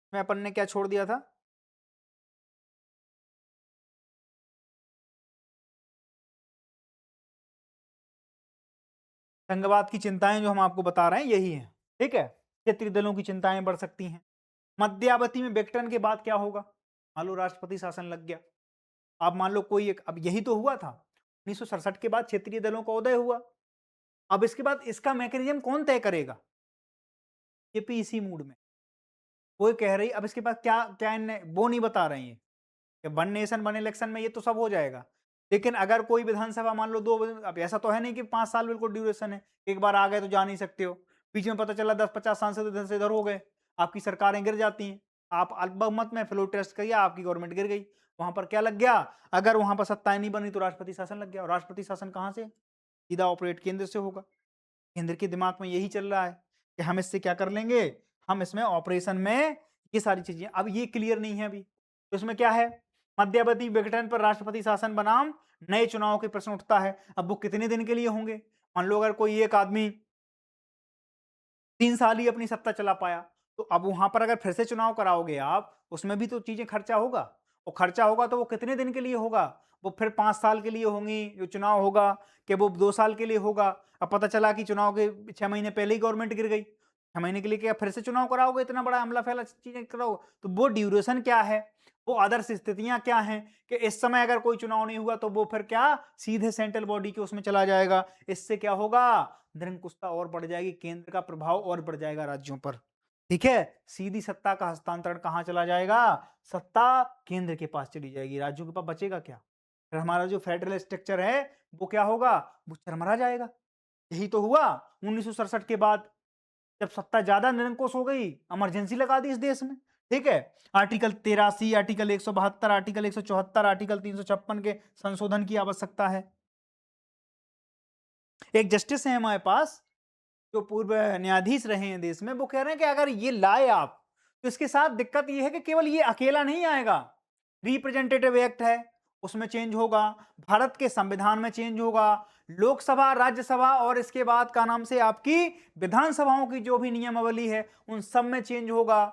इसमें अपन ने क्या छोड़ दिया था? संघवाद की चिंताएँ जो हम आपको बता रहे हैं, यही हैं, ठीक है? क्षेत्रीय दलों की चिंताएँ बढ़ सकती हैं। मध्यावधि में विघटन के बाद क्या होगा? मान लो राष्ट्रपति शासन लग गया। अब मान लो कोई एक, अब यही तो हुआ था। 1967 के बाद क्षेत्रीय दलों का उदय हुआ। अब इसके बाद इसका मैकेनिज्म कौन तय करेगा? बीजेपी इसी मूड में। वो कह रही, अब इसके बाद क्या क्या इनने वो नहीं बता रही हैं कि वन नेशन वन इलेक्शन में ये तो सब हो जाएगा। लेकिन अगर कोई विधानसभा मान लो 2, अब ऐसा तो है नहीं कि 5 साल बिल्कुल ड्यूरेशन है। एक बार आ गए तो जा नहीं सकते हो। बीच में पता चला 10-50 सांसद इधर से इधर हो गए, आपकी सरकारें गिर जाती हैं। आप अल्पमत में फ्लो टेस्ट करिए, आपकी गवर्नमेंट गिर गई। वहां पर क्या लग गया? अगर वहां पर सत्ताएं नहीं बनी तो राष्ट्रपति शासन लग गया। और राष्ट्रपति शासन कहां से? सीधा ऑपरेट केंद्र से होगा। केंद्र के दिमाग में यही चल रहा है कि हम इससे क्या कर लेंगे, हम इसमें ऑपरेशन में ये सारी चीजें, अब ये क्लियर नहीं है अभी। तो इसमें क्या है? मध्यावधि विघटन पर राष्ट्रपति शासन बनाम नए चुनाव के प्रश्न उठता है। अब वो कितने दिन के लिए होंगे? मान लो अगर कोई एक आदमी 3 साल ही अपनी सत्ता चला पाया, तो अब वहां पर अगर फिर से चुनाव कराओगे आप, उसमें भी तो चीजें खर्चा होगा। और खर्चा होगा तो वो कितने दिन के लिए होगा? वो फिर 5 साल के लिए होंगी जो चुनाव होगा, कि वो 2 साल के लिए होगा। अब पता चला कि चुनाव के 6 महीने पहले ही गवर्नमेंट गिर गई। 6 महीने के लिए क्या फिर से चुनाव कराओगे? इतना बड़ा हमला फैला चीजें कराओ, तो वो ड्यूरेशन क्या है? वो आदर्श स्थितियां क्या हैं कि इस समय अगर कोई चुनाव नहीं हुआ तो वो फिर क्या सीधे सेंट्रल बॉडी के उसमें चला जाएगा। इससे क्या होगा? निरंकुशता और बढ़ जाएगी, केंद्र का प्रभाव और बढ़ जाएगा राज्यों पर। ठीक है? सीधी सत्ता का हस्तांतरण कहां चला जाएगा? सत्ता केंद्र के पास चली जाएगी, राज्यों के पास बचेगा क्या? फिर हमारा जो फेडरल स्ट्रक्चर है वो क्या होगा? वो चरमरा जाएगा। यही तो हुआ 1967 के बाद, जब सत्ता ज्यादा निरंकुश हो गई, इमरजेंसी लगा दी इस देश में। ठीक है? आर्टिकल 83, आर्टिकल 172, आर्टिकल 174, आर्टिकल 356 के संशोधन की आवश्यकता है। एक जस्टिस है हमारे पास, जो पूर्व न्यायाधीश रहे हैं देश में, वो कह रहे हैं कि अगर ये लाए आप, तो इसके साथ दिक्कत ये है कि केवल ये अकेला नहीं आएगा। रिप्रेजेंटेटिव एक्ट है, उसमें चेंज होगा, भारत के संविधान में चेंज होगा, लोकसभा, राज्यसभा और इसके बाद का नाम से आपकी विधानसभाओं की जो भी नियमावली है उन सब में चेंज होगा।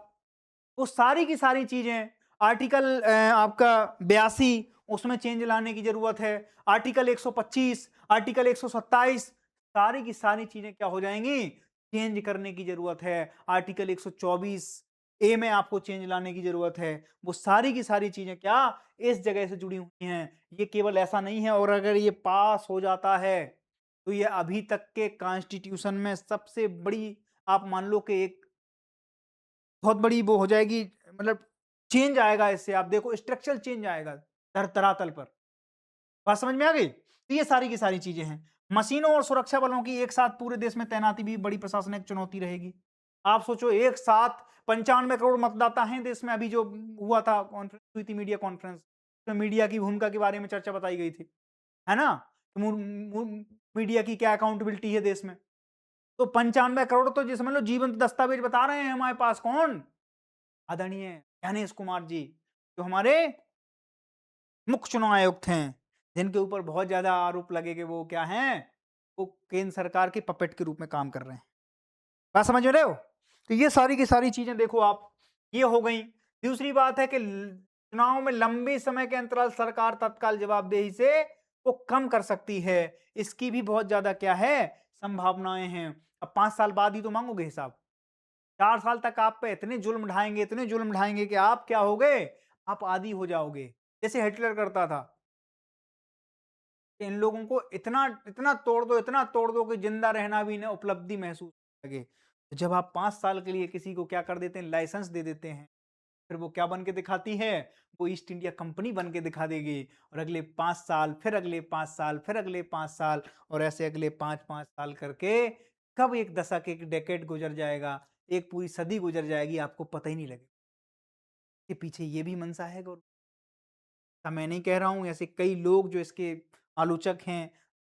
वो सारी की सारी चीजें, आर्टिकल आपका 82 उसमें चेंज लाने की जरूरत है। आर्टिकल 125, आर्टिकल 127, सारी की सारी चीजें क्या हो जाएंगी? चेंज करने की जरूरत है। आर्टिकल 124 ए में आपको चेंज लाने की जरूरत है। वो सारी की सारी चीजें क्या इस जगह से जुड़ी हुई हैं। ये केवल ऐसा नहीं है, और अगर ये पास हो जाता है तो ये अभी तक के कॉन्स्टिट्यूशन में सबसे बड़ी, आप मान लो कि एक बहुत बड़ी वो हो जाएगी, मतलब चेंज आएगा इससे। आप देखो स्ट्रक्चरल चेंज आएगा धरातल पर। बात समझ में आ गई? तो ये सारी की सारी चीजें हैं। मशीनों और सुरक्षा बलों की एक साथ पूरे देश में तैनाती भी बड़ी प्रशासनिक चुनौती रहेगी। आप सोचो, एक साथ 95 करोड़ मतदाता हैं देश में। अभी जो हुआ था, कॉन्फ्रेंस हुई थी, मीडिया कॉन्फ्रेंस, तो मीडिया की भूमिका के बारे में चर्चा बताई गई थी, है ना? मीडिया की क्या अकाउंटेबिलिटी है देश में? तो 95 करोड़ तो जिसमें लो जीवंत दस्तावेज बता रहे हैं हमारे पास, कौन? आदरणीय ज्ञानेश कुमार जी, जो हमारे मुख्य चुनाव आयुक्त हैं, जिनके ऊपर बहुत ज्यादा आरोप लगे कि वो क्या हैं, वो केंद्र सरकार के पपेट के रूप में काम कर रहे हैं। बात समझ रहे हो? तो ये सारी की सारी चीजें देखो आप, ये हो गई। दूसरी बात है कि चुनाव में लंबे समय के अंतराल सरकार तत्काल जवाबदेही से वो कम कर सकती है। इसकी भी बहुत ज्यादा क्या है, संभावनाएं हैं। अब 5 साल बाद ही तो मांगोगे हिसाब। 4 साल तक आप पे इतने जुल्म ढाएंगे, इतने जुल्म ढाएंगे कि आप क्या हो गए, आप आदी हो जाओगे। जैसे हिटलर करता था कि इन लोगों को इतना इतना तोड़ दो, इतना तोड़ दो कि जिंदा रहना भी इन्हें उपलब्धि महसूस लगे। तो जब आप 5 साल के लिए किसी को क्या कर देते हैं, लाइसेंस दे देते हैं, फिर वो क्या बन के दिखाती है, वो ईस्ट इंडिया कंपनी बन के दिखा देगी। और अगले 5 साल, फिर अगले 5 साल, फिर अगले 5 साल, और ऐसे अगले 5-5 साल करके कब एक दशक, एक डेकेड गुजर जाएगा, एक पूरी सदी गुजर जाएगी, आपको पता ही नहीं लगेगा। के पीछे ये भी मंशा है गौर। मैं नहीं कह रहा हूँ, ऐसे कई लोग जो इसके आलोचक हैं,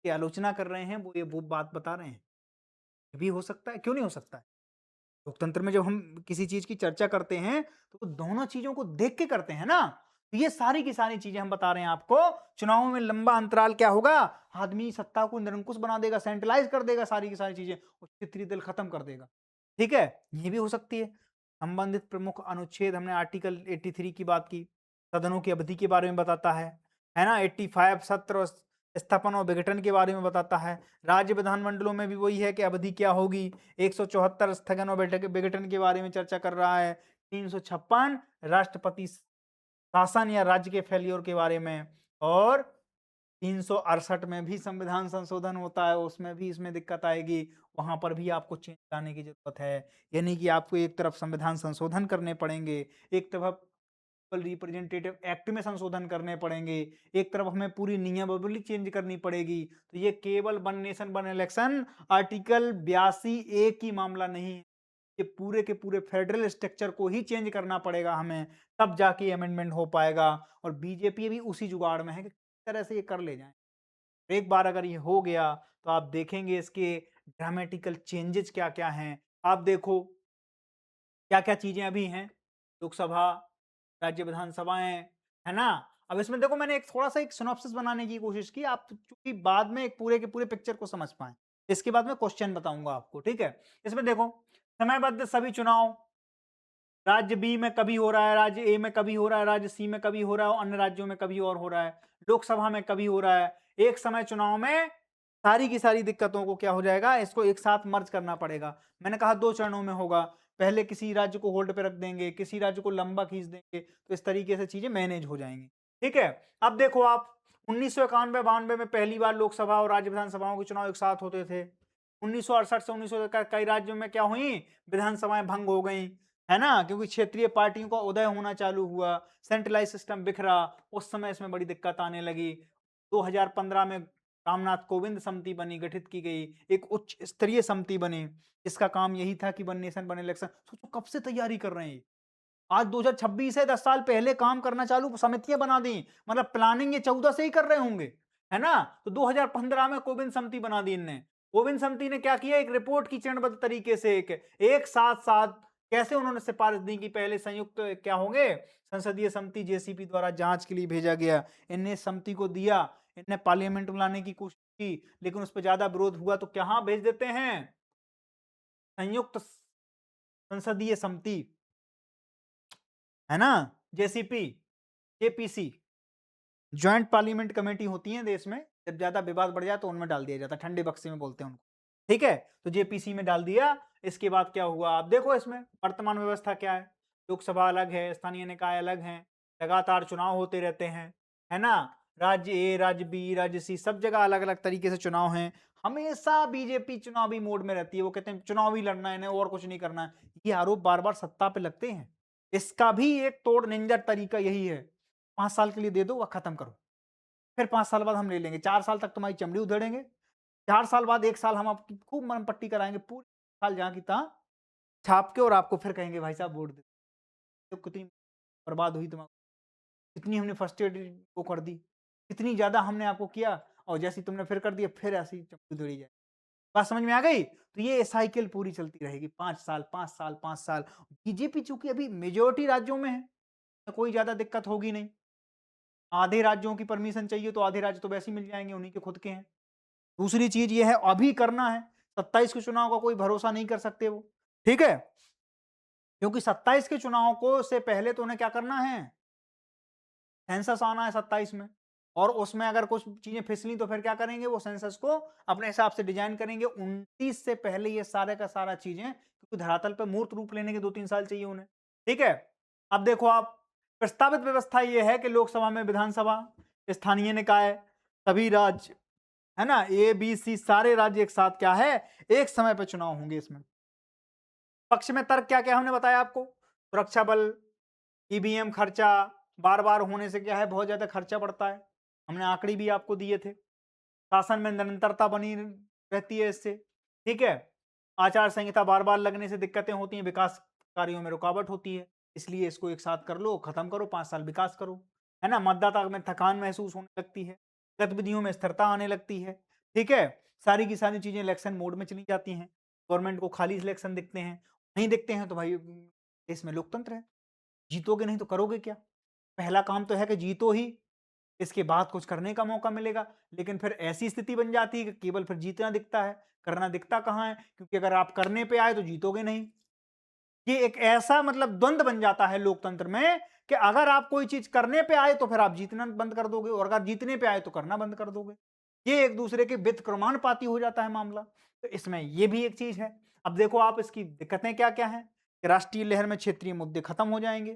की आलोचना कर रहे हैं, वो बात बता रहे हैं। ये भी हो सकता है, क्यों नहीं हो सकता है? लोकतंत्र में जब हम किसी चीज की चर्चा करते हैं तो दोनों चीजों को देख के करते हैं ना। तो ये सारी की सारी चीजें हम बता रहे हैं आपको। चुनावों में लंबा अंतराल क्या होगा, आदमी सत्ता को निरंकुश बना देगा, सेंट्रलाइज कर देगा सारी की सारी चीजें, और क्षेत्रीय दल खत्म कर देगा। ठीक है, ये भी हो सकती है। संबंधित प्रमुख अनुच्छेद, हमने आर्टिकल 83 की बात की, सदनों की अवधि के बारे में बताता है ना। 85 सत्र स्थापन और विघटन के बारे में बताता है। राज्य विधानमंडलों में भी वही है कि अवधि क्या होगी। 174 स्थगन और विघटन के बारे में चर्चा कर रहा है। 356 राष्ट्रपति शासन या राज्य के फेल्योर के बारे में, और 368 में भी संविधान संशोधन होता है, उसमें भी इसमें दिक्कत आएगी, वहां पर भी आपको चेंज लाने की जरूरत है। यानी कि आपको एक तरफ संविधान संशोधन करने पड़ेंगे, एक तरफ रिप्रेजेंटेटिव एक्ट में संशोधन करने पड़ेंगे, एक तरफ हमें पूरी नियमावली चेंज करनी पड़ेगी। तो ये केवल one nation one election article 82A की मामला नहीं है, ये पूरे के पूरे फेडरल स्ट्रक्चर को ही चेंज करना पड़ेगा हमें, तब जाके अमेंडमेंट हो पाएगा। और बीजेपी भी उसी जुगाड़ में है कि किस तरह से ये कर ले जाए। एक बार अगर ये हो गया तो आप देखेंगे इसके ड्रामेटिकल चेंजेस क्या क्या हैं। आप देखो क्या क्या चीजें अभी हैं, लोकसभा, राज्य विधानसभाएं, है ना। अब इसमें देखो मैंने एक थोड़ा सा एक सिनॉप्सिस बनाने की कोशिश की, आप चूंकि बाद में एक पूरे के पूरे पिक्चर को समझ पाए। इसके बाद मैं क्वेश्चन बताऊंगा आपको, ठीक है। इसमें देखो, समयबद्ध सभी चुनाव, राज्य बी में कभी हो रहा है, राज्य ए में कभी हो रहा है, राज्य सी में कभी हो रहा है, और अन्य राज्यों में कभी और हो रहा है, लोकसभा में कभी हो रहा है। एक समय चुनाव में सारी की सारी दिक्कतों को क्या हो जाएगा, इसको एक साथ मर्ज करना पड़ेगा। मैंने कहा 2 चरणों में होगा, पहले किसी राज्य को होल्ड पे रख देंगे, किसी राज्य को लंबा खींच देंगे, तो इस तरीके से चीजें मैनेज हो जाएंगी। ठीक है, अब देखो आप 1991-92 में पहली बार लोकसभा और राज्य विधानसभाओं के चुनाव एक साथ होते थे। 1968 से 1900 कई राज्यों में क्या हुई, विधानसभाएं भंग हो गई, है ना, क्योंकि क्षेत्रीय पार्टियों का उदय होना चालू हुआ, सेंट्रलाइज सिस्टम बिखरा, उस समय इसमें बड़ी दिक्कत आने लगी। 2015 में रामनाथ कोविंद समिति बनी, गठित की गई, एक उच्च स्तरीय समिति बनी, जिसका काम यही था कि वन नेशन वन इलेक्शन। सोचो कब से तैयारी कर रहे हैं, आज 2026 है, 10 साल पहले काम करना चालू, समितियां बना दी, मतलब प्लानिंग ये 14 से ही कर रहे होंगे, है ना। तो 2015 में कोविंद समिति बना दी इनने। कोविंद समिति ने क्या किया, एक रिपोर्ट की चरणबद्ध तरीके से एक साथ साथ कैसे उन्होंने सिफारिश दी कि पहले संयुक्त क्या होंगे, संसदीय समिति जेसीपी द्वारा जांच के लिए भेजा गया। इनने समिति को दिया, इनने पार्लियामेंट में लाने की कोशिश की, लेकिन उस पर ज्यादा विरोध हुआ, तो क्या भेज देते हैं, संयुक्त संसदीय समिति, है ना, JCP, JPC, joint parliament committee होती है देश में, जब ज्यादा विवाद बढ़ जाए तो उनमें डाल दिया जाता है, ठंडे बक्से में बोलते हैं उनको। ठीक है, तो जेपीसी में डाल दिया। इसके बाद क्या हुआ, आप देखो इसमें वर्तमान व्यवस्था क्या है, लोकसभा अलग है, स्थानीय निकाय अलग है, लगातार चुनाव होते रहते हैं, है ना। राज्य ए, राज्य बी, राज्य सी, सब जगह अलग अलग तरीके से चुनाव हैं। हमेशा बीजेपी चुनावी मोड में रहती है, वो कहते हैं चुनाव ही लड़ना है, और कुछ नहीं करना है। ये आरोप बार बार सत्ता पे लगते हैं। इसका भी एक तोड़ निंजा तरीका यही है, 5 साल के लिए दे दो व खत्म करो, फिर 5 साल बाद हम ले लेंगे, 4 साल तक तुम्हारी चमड़ी उधेड़ेंगे, 4 साल बाद 1 साल हम आपकी खूब मरम पट्टी कराएंगे, पूरी साल जहां की तहां छाप के, और आपको फिर कहेंगे भाई साहब वोट दे। तो कितनी बर्बाद हुई तुम्हारी, कितनी हमने फर्स्ट एड वो कर दी, कितनी ज्यादा हमने आपको किया, और जैसी तुमने फिर कर दिया, फिर ऐसी चमड़ी उधेड़ी जाए। बात समझ में आ गई। तो ये साइकिल पूरी चलती रहेगी, 5 साल 5 साल 5 साल। बीजेपी चूंकि अभी मेजोरिटी राज्यों में है, तो कोई ज्यादा दिक्कत होगी नहीं। आधे राज्यों की परमिशन चाहिए तो आधे राज्य तो वैसे ही मिल जाएंगे, उन्हीं के खुद के हैं। दूसरी चीज ये है, अभी करना है, 27 के चुनाव का कोई भरोसा नहीं कर सकते वो, ठीक है, क्योंकि 27 के चुनाव को से पहले तो उन्हें क्या करना है, सेंसस आना है 27 में, और उसमें अगर कुछ चीजें फिसली तो फिर क्या करेंगे, वो सेंसस को अपने हिसाब से डिजाइन करेंगे। 29 से पहले ये सारे का सारा चीजें, क्योंकि धरातल पर मूर्त रूप लेने के 2-3 साल चाहिए उन्हें, ठीक है। अब देखो आप, प्रस्तावित व्यवस्था ये है कि लोकसभा में विधानसभा, स्थानीय निकाय, सभी राज्य, है ना, ए बी सी सारे राज्य एक साथ क्या है, एक समय पर चुनाव होंगे। इसमें पक्ष में तर्क क्या क्या हमने बताया आपको, सुरक्षा बल, ईवीएम खर्चा, बार बार होने से क्या है, बहुत ज्यादा खर्चा बढ़ता है, हमने आंकड़े भी आपको दिए थे। शासन में निरंतरता बनी रहती है इससे, ठीक है। आचार संहिता बार बार लगने से दिक्कतें होती हैं, विकास कार्यों में रुकावट होती है, इसलिए इसको एक साथ कर लो, खत्म करो, 5 साल विकास करो, है ना। मतदाता में थकान महसूस होने लगती है, गतिविधियों में स्थिरता आने लगती है, ठीक है। सारी की सारी चीजें इलेक्शन मोड में चली जाती हैं, गवर्नमेंट को खाली इलेक्शन दिखते हैं, नहीं दिखते हैं तो भाई देश में लोकतंत्र है, जीतोगे नहीं तो करोगे क्या। पहला काम तो है कि जीतो ही, इसके बाद कुछ करने का मौका मिलेगा। लेकिन फिर ऐसी स्थिति बन जाती है कि केवल फिर जीतना दिखता है, करना दिखता कहाँ है? क्योंकि अगर आप करने पे आए तो जीतोगे नहीं। ये एक ऐसा मतलब द्वंद बन जाता है लोकतंत्र में कि अगर आप कोई चीज करने पे आए तो फिर आप जीतना बंद कर दोगे, और अगर जीतने पे आए तो करना बंद कर दोगे। ये एक दूसरे के व्युत्क्रमानुपाती हो जाता है मामला। तो इसमें ये भी एक चीज है। अब देखो आप इसकी दिक्कतें क्या क्या हैं कि राष्ट्रीय लहर में क्षेत्रीय मुद्दे खत्म हो जाएंगे,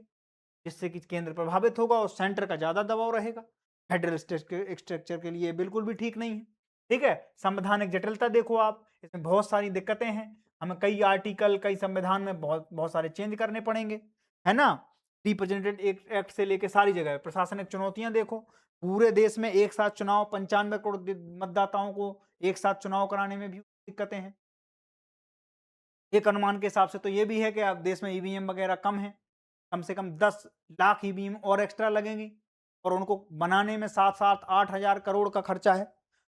जिससे कि केंद्र प्रभावित होगा और सेंटर का ज्यादा दबाव रहेगा। फेडरल स्ट्रक्चर के लिए बिल्कुल भी ठीक नहीं है। ठीक है, संवैधानिक जटिलता देखो आप, इसमें बहुत सारी दिक्कतें हैं। हमें कई आर्टिकल, कई संविधान में बहुत बहुत सारे चेंज करने पड़ेंगे, है ना। रिप्रेजेंटेटिव एक्ट से लेके सारी जगह प्रशासनिक चुनौतियां देखो। पूरे देश में एक साथ चुनाव, 95 करोड़ मतदाताओं को एक साथ चुनाव कराने में भी दिक्कतें हैं। एक अनुमान के हिसाब से तो ये भी है कि अब देश में ईवीएम वगैरह कम है, कम से कम 10 लाख ईवीएम और एक्स्ट्रा लगेंगी, और उनको बनाने में 7-8 हजार करोड़ का खर्चा है।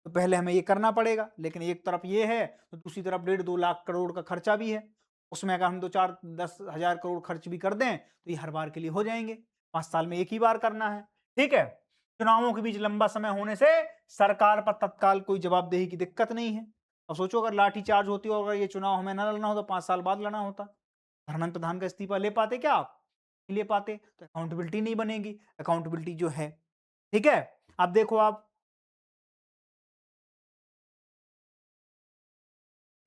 तो पहले हमें ये करना पड़ेगा। लेकिन एक तरफ ये है तो दूसरी तरफ 1.5-2 लाख करोड़ का खर्चा भी है। उसमें अगर हम 2-4-10 हजार करोड़ खर्च भी कर दें तो ये हर बार के लिए हो जाएंगे। 5 साल में एक ही बार करना है। ठीक है, चुनावों के बीच लंबा समय होने से सरकार पर तत्काल कोई जवाबदेही की दिक्कत नहीं है। अब सोचो अगर लाठी चार्ज होती और अगर ये चुनाव हमें ना लड़ना होता, 5 साल बाद लड़ना होता, धर्मेंद्र प्रधान का इस्तीफा ले पाते क्या आप? नहीं ले पाते। तो अकाउंटेबिलिटी नहीं बनेगी, अकाउंटेबिलिटी जो है। ठीक है, अब देखो आप,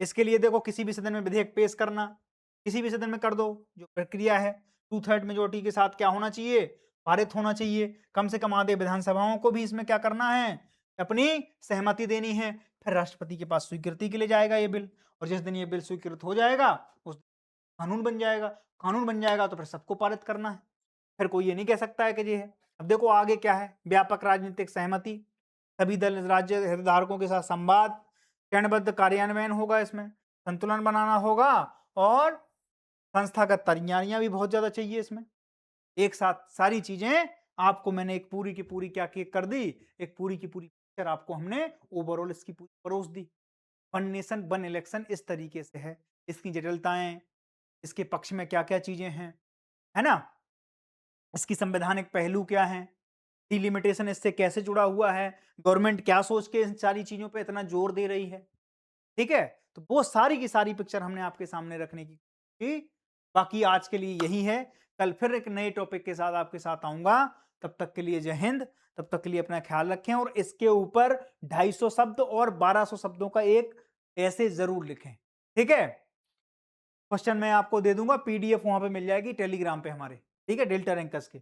इसके लिए देखो किसी भी सदन में विधेयक पेश करना, किसी भी सदन में कर दो, जो प्रक्रिया है 2/3 मेजोरिटी के साथ क्या होना चाहिए? पारित होना चाहिए। कम से कम आधे विधानसभाओं को भी इसमें क्या करना है? अपनी सहमति देनी है। फिर राष्ट्रपति के पास स्वीकृति के लिए जाएगा ये बिल, और जिस दिन ये बिल स्वीकृत हो जाएगा उस कानून बन जाएगा। कानून बन जाएगा तो फिर सबको पारित करना है। फिर कोई ये नहीं कह सकता है कि ये है। अब देखो आगे क्या है, व्यापक राजनीतिक सहमति, सभी दल राज्य हितधारकों के साथ संवाद, चरणबद्ध कार्यान्वयन होगा, इसमें संतुलन बनाना होगा, और संस्थागत तैयारियां भी बहुत ज्यादा चाहिए इसमें। एक साथ सारी चीजें आपको मैंने एक पूरी की पूरी क्या कर दी, एक पूरी की पूरी पिक्चर आपको हमने ओवरऑल इसकी पूरी परोस दी। वन नेशन वन इलेक्शन इस तरीके से है, इसकी जटिलताएं, इसके पक्ष में क्या क्या चीजें हैं, है ना, इसकी संवैधानिक पहलू क्या है, डिलिमिटेशन इससे कैसे जुड़ा हुआ है, गवर्नमेंट क्या सोच के इन सारी चीजों पे इतना जोर दे रही है। ठीक है, तो वो सारी की सारी पिक्चर हमने आपके सामने रखने की। बाकी आज के लिए यही है, कल फिर एक नए टॉपिक के साथ आपके साथ आऊंगा। तब तक के लिए जय हिंद। तब तक के लिए अपना ख्याल रखें, और इसके ऊपर 250 शब्द और 1200 शब्दों का एक ऐसे जरूर लिखें। ठीक है, क्वेश्चन मैं आपको दे दूंगा, पीडीएफ वहां पे मिल जाएगी टेलीग्राम पे हमारे। ठीक है, डेल्टा रैंकर्स के।